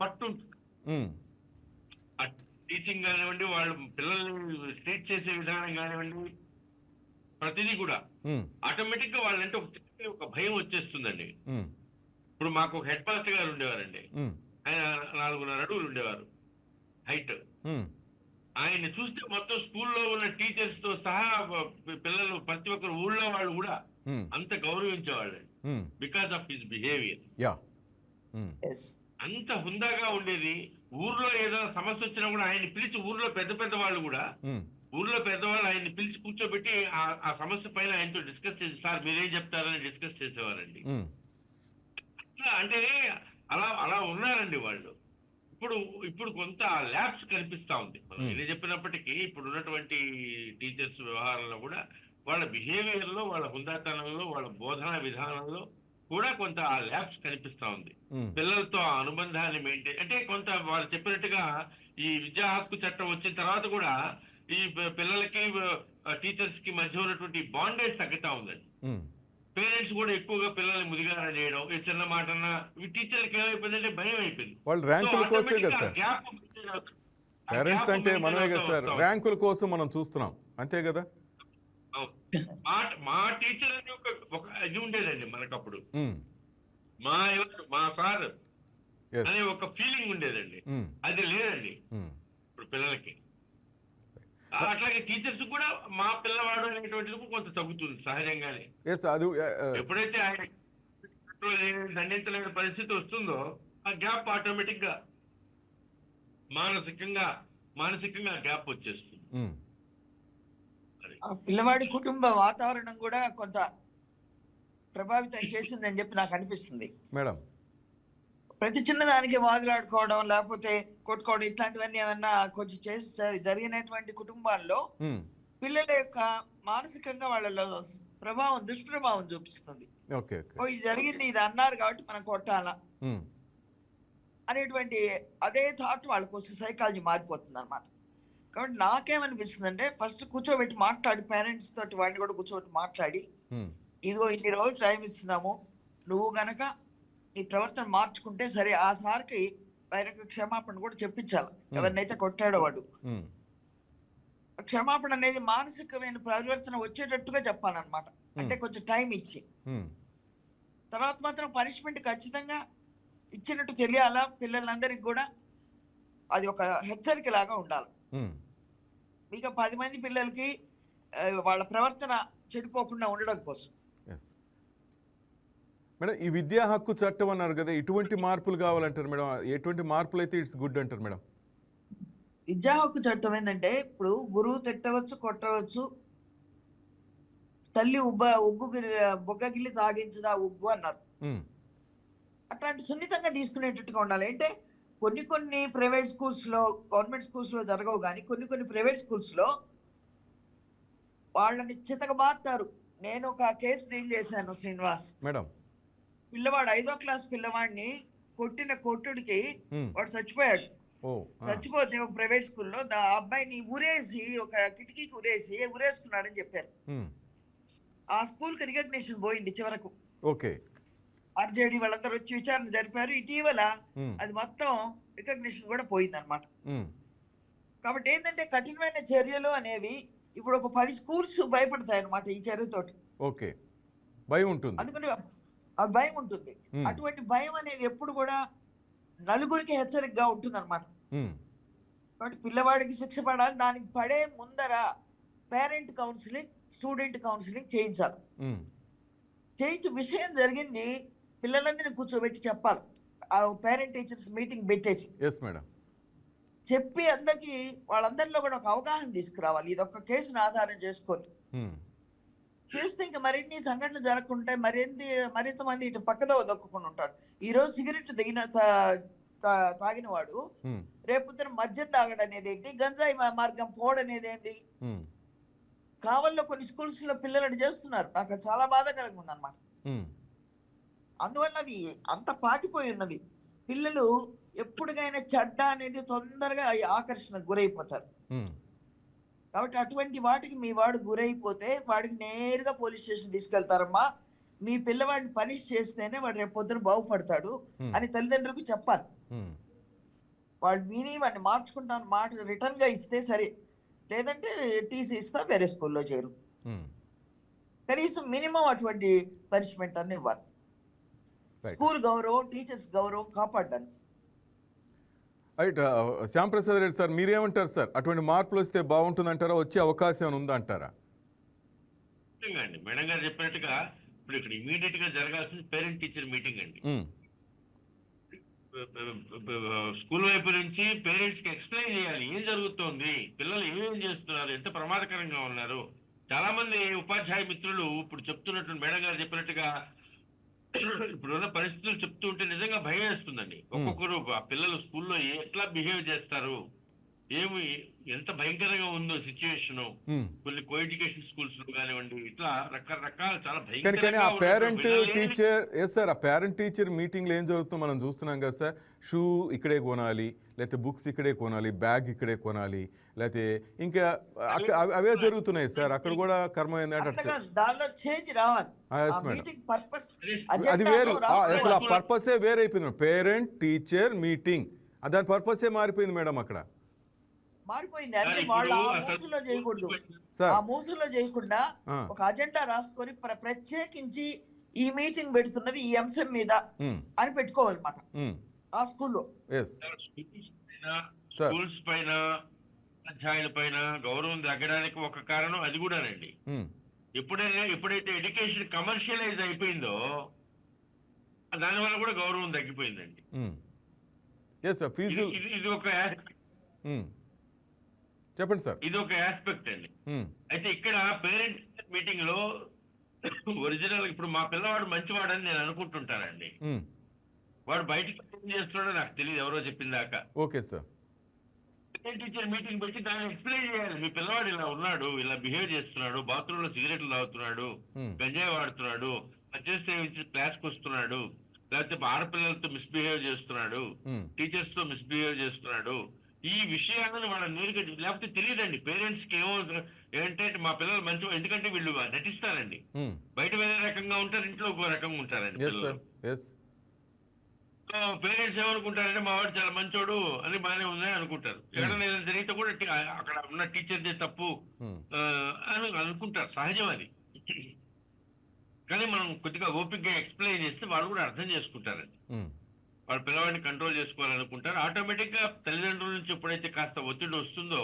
పట్టు టీచింగ్ కానివ్వండి, వాళ్ళు పిల్లల్ని ట్రీట్ చేసే విధానం కానివ్వండి, ప్రతిదీ కూడా ఉమ్, ఆటోమేటిక్ గా వాళ్ళంటే ఒక భయం వచ్చేస్తుందండి. ఉమ్, ఇప్పుడు మాకు ఒక హెడ్ మాస్టర్ గారు ఉండేవారండి. ఉమ్, ఆయన 4.5 అడుగులు ఉండేవారు హైట్. ఉమ్, ఆయన చూస్తే మొత్తం స్కూల్లో ఉన్న టీచర్స్ తో సహా పిల్లలు ప్రతి ఒక్కరు ఊళ్ళో వాళ్ళు కూడా ఉమ్, అంత గౌరవించేవాళ్ళండి um, because of his behaviour. Yeah, um, yes. అంత హుందాగా ఉండేది. ఊర్లో ఏదో సమస్య వచ్చినా కూడా ఆయన్ని పిలిచి ఊర్లో పెద్ద పెద్ద వాళ్ళు కూడా ఉమ్, ఊర్లో పెద్దవాళ్ళు ఆయన్ని పిలిచి కూర్చోబెట్టి ఆ సమస్య పైన ఆయనతో డిస్కస్ చేసి సార్ మీరేం చెప్తారని డిస్కస్ చేసేవారండి. ఉమ్, అట్లా అంటే అలా అలా ఉన్నారండి వాళ్ళు. ఇప్పుడు ఇప్పుడు కొంత ల్యాబ్స్ కనిపిస్తా ఉంది. మనం ఏది చెప్పినప్పటికీ ఇప్పుడు ఉన్నటువంటి టీచర్స్ వ్యవహారంలో కూడా వాళ్ళ బిహేవియర్ లో, వాళ్ళ హుందాతనంలో, వాళ్ళ బోధనా విధానంలో కూడా కొంత ఆ ల్యాబ్స్ కనిపిస్తా ఉంది. ఉమ్, పిల్లలతో ఆ అనుబంధాన్ని మెయింటైన్ అంటే కొంత వాళ్ళు చెప్పినట్టుగా ఈ విద్యా హక్కు చట్టం వచ్చిన తర్వాత కూడా ఈ పిల్లలకి టీచర్స్ కి మధ్య ఉన్నటువంటి బాండేజ్ తగ్గుతా ఉందండి. ఉమ్, పేరెంట్స్ కూడా ఎక్కువగా పిల్లల్ని ముదిగా చేయడం, ఈ చిన్న మాటన్నా టీచర్కి ఏమైపోయిందంటే భయం అయిపోయింది. వాళ్ళు ర్యాంకుల కోసమే కదా సార్. పేరెంట్స్ అంటే మనమే కదా సార్, ర్యాంకుల కోసం మనం చూస్తున్నాం, అంతే కదా. మా టీచర్ అని ఒక ఇది ఉండేదండి మనకప్పుడు. ఉమ్, మా సార్ ఎస్, అనే ఒక ఫీలింగ్ ఉండేదండి. ఉమ్, అది లేదండి ఉమ్, ఇప్పుడు పిల్లలకి. అట్లాగే టీచర్స్ కూడా మా పిల్లవాడు అనేటువంటిది కొంత తగ్గుతుంది సహజంగానే. ఎస్, అది ఎప్పుడైతే ఆయన దండించలేని పరిస్థితి వస్తుందో ఆ గ్యాప్ ఆటోమేటిక్ గా మానసికంగా గ్యాప్ వచ్చేస్తుంది. ఉమ్, ఆ పిల్లవాడి కుటుంబ వాతావరణం కూడా కొంత ప్రభావితం చేసిందని చెప్పి నాకు అనిపిస్తుంది. మేడం, ప్రతి చిన్నదానికి వాదులాడుకోవడం లేకపోతే కొట్టుకోవడం ఇట్లాంటివన్నీ ఏమన్నా కొంచెం చేస్తే జరిగినటువంటి కుటుంబాల్లో ఉమ్, పిల్లల యొక్క మానసికంగా వాళ్ళలో దుష్ప్రభావం చూపిస్తుంది. ఓకే, ఓకే, ఓ ఇది జరిగింది, ఇది అన్నారు కాబట్టి మనం కొట్టాలా ఉమ్, అనేటువంటి అదే థాట్ వాళ్ళకు వస్తే సైకాలజీ మారిపోతుంది అనమాట. కాబట్టి నాకేమనిపిస్తుంది అంటే ఫస్ట్ కూర్చోబెట్టి మాట్లాడి పేరెంట్స్ తోటి వాడిని కూడా కూర్చోబెట్టి మాట్లాడి ఉమ్, ఇదిగో ఇన్ని రోజులు టైం ఇస్తున్నాము, నువ్వు గనక నీ ప్రవర్తన మార్చుకుంటే సరే. ఆ సార్కి బహిరంగ క్షమాపణ కూడా చెప్పించాలి ఎవరినైతే కొట్టాడో వాడు. ఉమ్, క్షమాపణ అనేది మానసికమైన పరివర్తన వచ్చేటట్టుగా చెప్పాలన్నమాట. అంటే కొంచెం టైం ఇచ్చి ఉమ్, తర్వాత మాత్రం పనిష్మెంట్ ఖచ్చితంగా ఇచ్చినట్టు తెలియాలా పిల్లలందరికీ కూడా. అది ఒక హెచ్చరిక లాగా ఉండాలి. ఉమ్, ఇక 10 మంది పిల్లలకి వాళ్ళ ప్రవర్తన చెడిపోకుండా ఉండడం కోసం. ఎస్ మేడం, ఈ విద్యా హక్కు చట్టం అన్నారు కదా, ఇటువంటి మార్పులు కావాలంటారు మేడం? ఎటువంటి మార్పులు అయితే ఇట్స్ గుడ్ అంటారు మేడం? విద్యా హక్కు చట్టం ఏంటంటే ఇప్పుడు గురువు తిట్టవచ్చు, కొట్టవచ్చు, తల్లి బొగ్గగిల్లి తాగించదా ఉగ్గు అన్నారు. ఉమ్, అట్లాంటి సున్నితంగా తీసుకునేటట్టుగా ఉండాలి. అంటే కొన్ని ప్రైవేట్ స్కూల్స్లో, గవర్నమెంట్ స్కూల్స్లో జరగవు, కానీ కొన్ని ప్రైవేట్ స్కూల్స్లో వాళ్ళని చితకబాతారు. నేను ఒక కేసు డీల్ చేశాను శ్రీనివాస్. మేడం, పిల్లవాడు 5వ క్లాస్ పిల్లవాడిని కొట్టిన కొట్టుడికి వాడు చచ్చిపోయాడు. చచ్చిపోతే ఒక ప్రైవేట్ స్కూల్లో ఆ అబ్బాయిని ఊరేసి ఒక కిటికీకి ఊరేసుకున్నాడని చెప్పారు. ఆ స్కూల్కి రికగ్నిషన్ పోయింది చివరకు. ఓకే, ఆర్జేడీ వాళ్ళందరూ వచ్చి విచారణ జరిపారు. ఇటీవల అది మొత్తం రికగ్నిషన్ కూడా పోయింది అనమాట. కాబట్టి ఏంటంటే కఠినమైన చర్యలు అనేవి ఇప్పుడు ఒక 10 స్కూల్స్ భయపడతాయి అనమాట ఈ చర్యతోటి. ఓకే, భయం ఉంటుంది. అందుకని ఆ భయం ఉంటుంది. అటువంటి భయం అనేది ఎప్పుడు కూడా నలుగురికి హెచ్చరికగా ఉంటుంది అనమాట. కాబట్టి పిల్లవాడికి శిక్ష పడాలి. దానికి పడే ముందర పేరెంట్ కౌన్సిలింగ్, స్టూడెంట్ కౌన్సిలింగ్ చేయించాలి. చేయించి విషయం జరిగింది పిల్లలందరినీ కూర్చోబెట్టి చెప్పాలి. ఆ పేరెంట్ టీచర్స్ మీటింగ్ పెట్టేసి చెప్పి అందరికి వాళ్ళందరిలో కూడా ఒక అవగాహన తీసుకురావాలి. ఇది ఒక కేసును ఆధారం చేసుకొని చేస్తే ఇంకా మరిన్ని సంఘటనలు జరగకుంటే మరింత మంది ఇటు పక్కదో దొక్కుని ఉంటారు. ఈ రోజు సిగరెట్ తాగిన వాడు రేపు మద్యం తాగడం అనేది ఏంటి, గంజాయి మార్గం పోవడం అనేది ఏంటి, కావల్లో కొన్ని స్కూల్స్ లో పిల్లలు చేస్తున్నారు. నాకు చాలా బాధాకరంగా ఉందన్నమాట. అందువల్ల అది అంత పాకిపోయి ఉన్నది. పిల్లలు ఎప్పటికైనా చెడ్డ అనేది తొందరగా ఆకర్షణకు గురైపోతారు. కాబట్టి అటువంటి వాటికి మీ వాడు గురైపోతే వాడికి నేరుగా పోలీస్ స్టేషన్ తీసుకెళ్తారమ్మా. మీ పిల్లవాడిని పనిష్ చేస్తేనే వాడు రేపు పొద్దున బాగుపడతాడు అని తల్లిదండ్రులకు చెప్పాలి. వాళ్ళు విని వాడిని మార్చుకుంటాను మాట రిటర్న్ గా ఇస్తే సరే, లేదంటే టీసీ ఇస్తా వేరే స్కూల్లో చేరు. కనీసం మినిమం అటువంటి పనిష్మెంట్ అన్ని ఇవ్వాలి. Right. స్కూల్ గౌరవం, టీచర్స్ గౌరవం కాపాడడానికి. రైట్ శ్యాంప్రసాద్ రెడ్డి సార్, మీరేమంటారు సార్? అటువంటి మార్పులు వస్తే బాగుంటుందంటారా? వచ్చే అవకాశం ఏమైనా ఉందా అంటారా? నిజంగా అండి, మేడం గారు చెప్పినట్టుగా ఇప్పుడు ఇక్కడ ఇమీడియట్ గా జరగాల్సింది పేరెంట్ టీచర్ మీటింగ్ అండి. స్కూల్ వైపు నుంచి పేరెంట్స్ కి ఎక్స్ప్లెయిన్ చేయాలి ఏం జరుగుతోంది, పిల్లలు ఏమేం చేస్తున్నారు, ఎంత ప్రమాదకరంగా ఉన్నారు. చాలా మంది ఉపాధ్యాయ మిత్రులు ఇప్పుడు చెప్తున్నట్టు మేడం గారు చెప్పినట్టుగా ఇప్పుడున్న పరిస్థితులు చెప్తూ ఉంటే నిజంగా భయం వేస్తుందండి. ఒక్కొక్కరు ఆ పిల్లలు స్కూల్లో ఎట్లా బిహేవ్ చేస్తారు, ఏమి ఎంత భయంకరంగా ఉందో సిచ్యువేషన్. కొన్ని కో ఎడ్యుకేషన్ స్కూల్స్ లో కానివ్వండి, ఇట్లా రకరకాల చాలా కానీ ఆ పేరెంట్ టీచర్ సార్, ఆ పేరెంట్ టీచర్ మీటింగ్లో ఏం జరుగుతుందో మనం చూస్తున్నాం కదా సార్. షూ ఇక్కడే కొనాలి, లేకపోతే బుక్స్ ఇక్కడే కొనాలి, బ్యాగ్ ఇక్కడే కొనాలి, లేకపోతే ఇంకా అవే జరుగుతున్నాయి సార్. అక్కడ కూడా కర్మ దానిలో చేంజ్ రావాలి. అది వేరు, అసలు ఆ పర్పసే వేరే అయిపోయింది. పేరెంట్ టీచర్ మీటింగ్ దాని పర్పసే మారిపోయింది మేడం. అక్కడ మారిపోయింది. అంటే వాళ్ళు ఆ మూసులో చేయకూడదు. ఆ మూసులో చేయకుండా ఒక అజెండా రాసుకొని ప్రత్యేకించి ఈ మీటింగ్ పెడుతున్నది ఈ అంశం మీద అని పెట్టుకోవాలన్నమాట ఆ స్కూల్లో. స్కూల్స్ పైన, అధ్యాయుల పైన గౌరవం తగ్గడానికి ఒక కారణం అది కూడానండి. ఎప్పుడైతే ఎడ్యుకేషన్ కమర్షియలైజ్ అయిపోయిందో దానివల్ల కూడా గౌరవం తగ్గిపోయిందండి. ఇది ఒక చెప్పండి సార్. ఇది ఒక ఆస్పెక్ట్ అండి. అయితే ఇక్కడ పేరెంట్ మీటింగ్ లో ఒరిజినల్ ఇప్పుడు మా పిల్లవాడు మంచివాడని నేను అనుకుంటుంటానండి. వాడు బయటకు ఏం చేస్తున్నాడో నాకు తెలియదు, ఎవరో చెప్పిన దాకా. Okay sir. Parent teacher meeting పెట్టి దాన్ని ఎక్స్ప్లెయిన్ చేయాలి. మీ పిల్లవాడు ఇలా ఉన్నాడు, ఇలా బిహేవ్ చేస్తున్నాడు, బాత్రూమ్ లో సిగరెట్లు తాగుతున్నాడు, గంజాయి వాడుతున్నాడు, మద్యం సేవించి క్లాస్కి వస్తున్నాడు, లేకపోతే ఆడపిల్లలతో మిస్బిహేవ్ చేస్తున్నాడు, టీచర్స్ తో మిస్బిహేవ్ చేస్తున్నాడు. ఈ విషయాలను వాళ్ళ నేరుగా, లేకపోతే తెలియదండి పేరెంట్స్ కి ఏంటంటే మా పిల్లలు మంచి, ఎందుకంటే వీళ్ళు నటిస్తారండి. బయట వేరే రకంగా ఉంటారు, ఇంట్లో ఒక రకంగా ఉంటారండి. పేరెంట్స్ ఏమనుకుంటారంటే మా వాడు చాలా మంచోడు అని బాగానే ఉందని అనుకుంటారు. ఎక్కడైనా ఏదైనా జరిగితే కూడా అక్కడ ఉన్న టీచర్దే తప్పు అని అనుకుంటారు, సహజం అది. కానీ మనం కొద్దిగా ఓపికగా ఎక్స్ప్లెయిన్ చేస్తే వాళ్ళు కూడా అర్థం చేసుకుంటారండి. వాళ్ళ పిల్లవాడిని కంట్రోల్ చేసుకోవాలనుకుంటారు. ఆటోమేటిక్ గా తల్లిదండ్రుల నుంచి ఎప్పుడైతే కాస్త ఒత్తిడి వస్తుందో,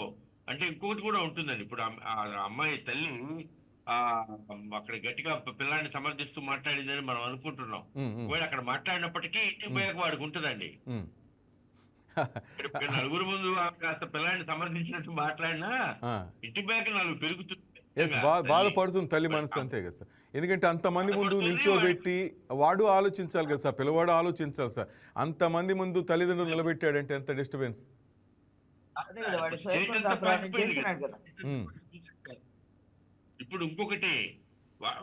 అంటే ఇంకొకటి కూడా ఉంటుందండి. ఇప్పుడు ఆ అమ్మాయి తల్లి అక్కడ గట్టిగా పిల్లాన్ని సమర్థిస్తూ మాట్లాడిందని మనం అనుకుంటున్నాం. ఒకవేళ అక్కడ మాట్లాడినప్పటికీ ఇంటికి పోయాక వాడికి ఉంటుందండి. నలుగురు ముందు కాస్త పిల్లాన్ని సమర్థించినట్టు మాట్లాడినా ఇంటి పోయాక నలుగురు పెరుగుతుంది. బాధపడుతుంది తల్లి మనసు, అంతే కదా సార్. ఎందుకంటే అంతమంది ముందు నిల్చోబెట్టి వాడు ఆలోచించాలి కదా సార్, పిల్లవాడు ఆలోచించాలి సార్. అంతమంది ముందు తల్లిదండ్రులు నిలబెట్టాడంటే ఎంత డిస్టర్బెన్స్. ఇప్పుడు ఇంకొకటి,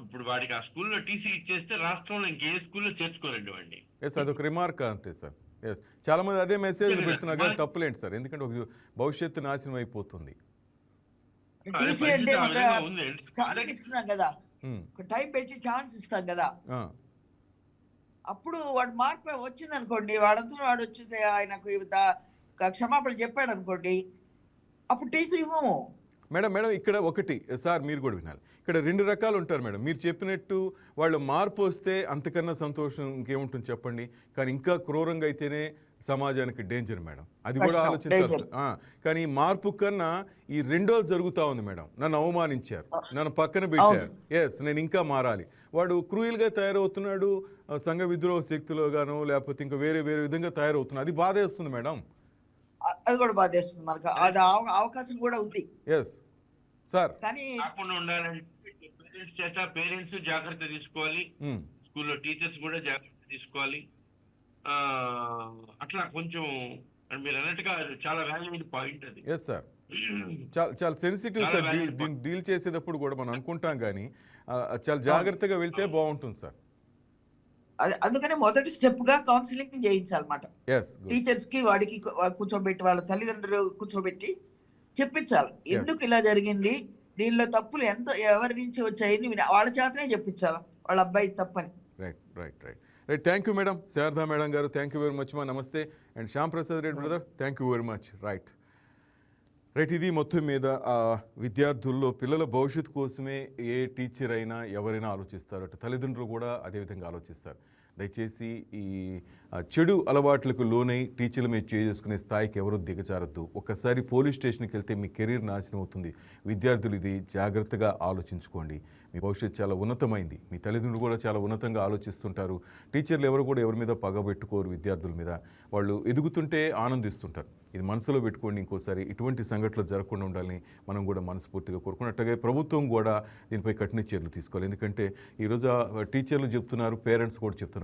ఇప్పుడు వాడికి ఆ స్కూల్లో టీసీ ఇచ్చేస్తే రాష్ట్రంలో ఇంకే స్కూల్లో చేర్చుకోరండి వాడిని. అదొక రిమార్క్ అంతే సార్. చాలా మంది అదే మెసేజ్ పెడుతున్నారు కానీ తప్పులేంటి సార్, ఎందుకంటే ఒక భవిష్యత్తు నాశనం అయిపోతుంది. టీసీ అంటే ఛాన్స్ ఇస్తున్నాం కదా, టైం పెట్టి ఛాన్స్ ఇస్తాం కదా. అప్పుడు వాడు మార్పు వచ్చింది అనుకోండి, వాడంతా వాడు వచ్చి ఆయనకు క్షమాపణ చెప్పాడు అనుకోండి, అప్పుడు టీసీ ఇవ్వము. మేడం ఇక్కడ ఒకటి సార్, మీరు కూడా వినాలి. ఇక్కడ రెండు రకాలు ఉంటారు మేడం. మీరు చెప్పినట్టు వాళ్ళు మార్పు వస్తే అంతకన్నా సంతోషం ఇంకేముంటుంది చెప్పండి. కానీ ఇంకా క్రూరంగా అయితేనే సమాజానికి డేంజర్ మేడం, అది కూడా ఆలోచించాలి. కానీ మార్పు కన్నా ఈ రెండోది జరుగుతూ ఉంది మేడం. నన్ను అవమానించారు, నన్ను పక్కన పెట్టారు, నేను ఇంకా మారాలి. వాడు క్రూయల్గా తయారవుతున్నాడు, సంఘ విద్రోహ శక్తిలో గాను లేకపోతే ఇంకా వేరే వేరే విధంగా తయారవుతున్నాడు. అది బాధేస్తుంది మేడం. అది కూడా బాధేస్తుంది మనకు, అది అవకాశం కూడా ఉంది. సార్ కానీ కాకుండా ఉండాలంటే పేరెంట్స్ చేత పేరెంట్స్ జాగ్రత్త తీసుకోవాలి, స్కూల్లో టీచర్స్ కూడా జాగ్రత్త తీసుకోవాలి. అట్లా కొంచెం మీరు అన్నట్టుగా చాలా వాల్యుబుల్ పాయింట్ అది. ఎస్ సార్, చాలా సెన్సిటివ్ సార్. దీన్ని డీల్ చేసేటప్పుడు కూడా మనం అనుకుంటాం కానీ చాలా జాగ్రత్తగా వెళ్తే బాగుంటుంది సార్. అందుకనే మొదటి స్టెప్ గా కౌన్సిలింగ్ చేయించాలన్నమాట. టీచర్స్ కి వాడికి కూర్చోబెట్టి, వాళ్ళ తల్లిదండ్రులు కూర్చోబెట్టి చెప్పించాలి ఎందుకు ఇలా జరిగింది, దీనిలో తప్పులు ఎవరి నుంచి వచ్చాయని వాళ్ళ చేతనే చెప్పించాలి వాళ్ళ అబ్బాయి తప్పని. Right. Thank you madam. Sharada madam గారు, థ్యాంక్ యూ వెరీ మచ్ మా. నమస్తే. And Shyam Prasad Reddy brother, thank you very much. Right. Right, ఇది మొత్తం మీద విద్యార్థుల్లో పిల్లల భవిష్యత్తు కోసమే ఏ టీచర్ అయినా ఎవరైనా ఆలోచిస్తారు, అటు తల్లిదండ్రులు కూడా అదేవిధంగా ఆలోచిస్తారు. దయచేసి ఈ చెడు అలవాట్లకు లోనై టీచర్ల మీద చేసుకునే స్థాయికి ఎవరూ దిగజారద్దు. ఒక్కసారి పోలీస్ స్టేషన్కి వెళ్తే మీ కెరీర్ నాశనం అవుతుంది. విద్యార్థులు ఇది జాగ్రత్తగా ఆలోచించుకోండి. మీ భవిష్యత్తు చాలా ఉన్నతమైంది. మీ తల్లిదండ్రులు కూడా చాలా ఉన్నతంగా ఆలోచిస్తుంటారు. టీచర్లు ఎవరు కూడా ఎవరి మీద పగబెట్టుకోరు. విద్యార్థుల మీద వాళ్ళు ఎదుగుతుంటే ఆనందిస్తుంటారు. ఇది మనసులో పెట్టుకోండి. ఇంకోసారి ఇటువంటి సంఘటనలు జరగకుండా ఉండాలని మనం కూడా మనస్ఫూర్తిగా కోరుకున్నట్టుగా ప్రభుత్వం కూడా దీనిపై కఠిన చర్యలు తీసుకోవాలి. ఎందుకంటే ఈరోజు టీచర్లు చెప్తున్నారు, పేరెంట్స్ కూడా చెప్తున్నారు,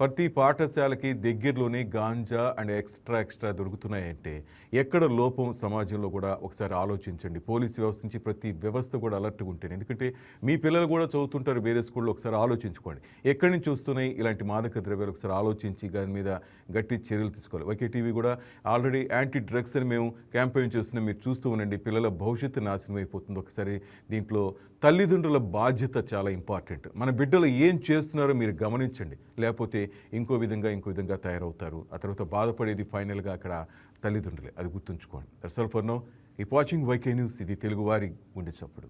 ప్రతి పాఠశాలకి దగ్గరలోనే గాంజా అండ్ ఎక్స్ట్రా దొరుకుతున్నాయంటే ఎక్కడ లోపం సమాజంలో కూడా ఒకసారి ఆలోచించండి. పోలీస్ వ్యవస్థ నుంచి ప్రతి వ్యవస్థ కూడా అలర్ట్గా ఉంటుంది. ఎందుకంటే మీ పిల్లలు కూడా చదువుతుంటారు వేరే స్కూల్లో. ఒకసారి ఆలోచించుకోండి, ఎక్కడి నుంచి వస్తున్నాయి ఇలాంటి మాదక ద్రవ్యాలు. ఒకసారి ఆలోచించి దాని మీద గట్టి చర్యలు తీసుకోవాలి. వైకే టీవీ కూడా ఆల్రెడీ యాంటీ డ్రగ్స్ అని మేము క్యాంపెయిన్ చేస్తున్నాం. మీరు చూస్తూ ఉండండి. పిల్లల భవిష్యత్తు నాశనం అయిపోతుంది. ఒకసారి దీంట్లో తల్లిదండ్రుల బాధ్యత చాలా ఇంపార్టెంట్. మన బిడ్డలు ఏం చేస్తున్నారో మీరు గమనించండి, లేకపోతే ఇంకో విధంగా తయారవుతారు. ఆ తర్వాత బాధపడేది ఫైనల్గా అక్కడ తల్లిదండ్రులే. అది గుర్తుంచుకోండి. That's all for now. Keep watching YK news. ఇది తెలుగువారి గుండె చప్పుడు.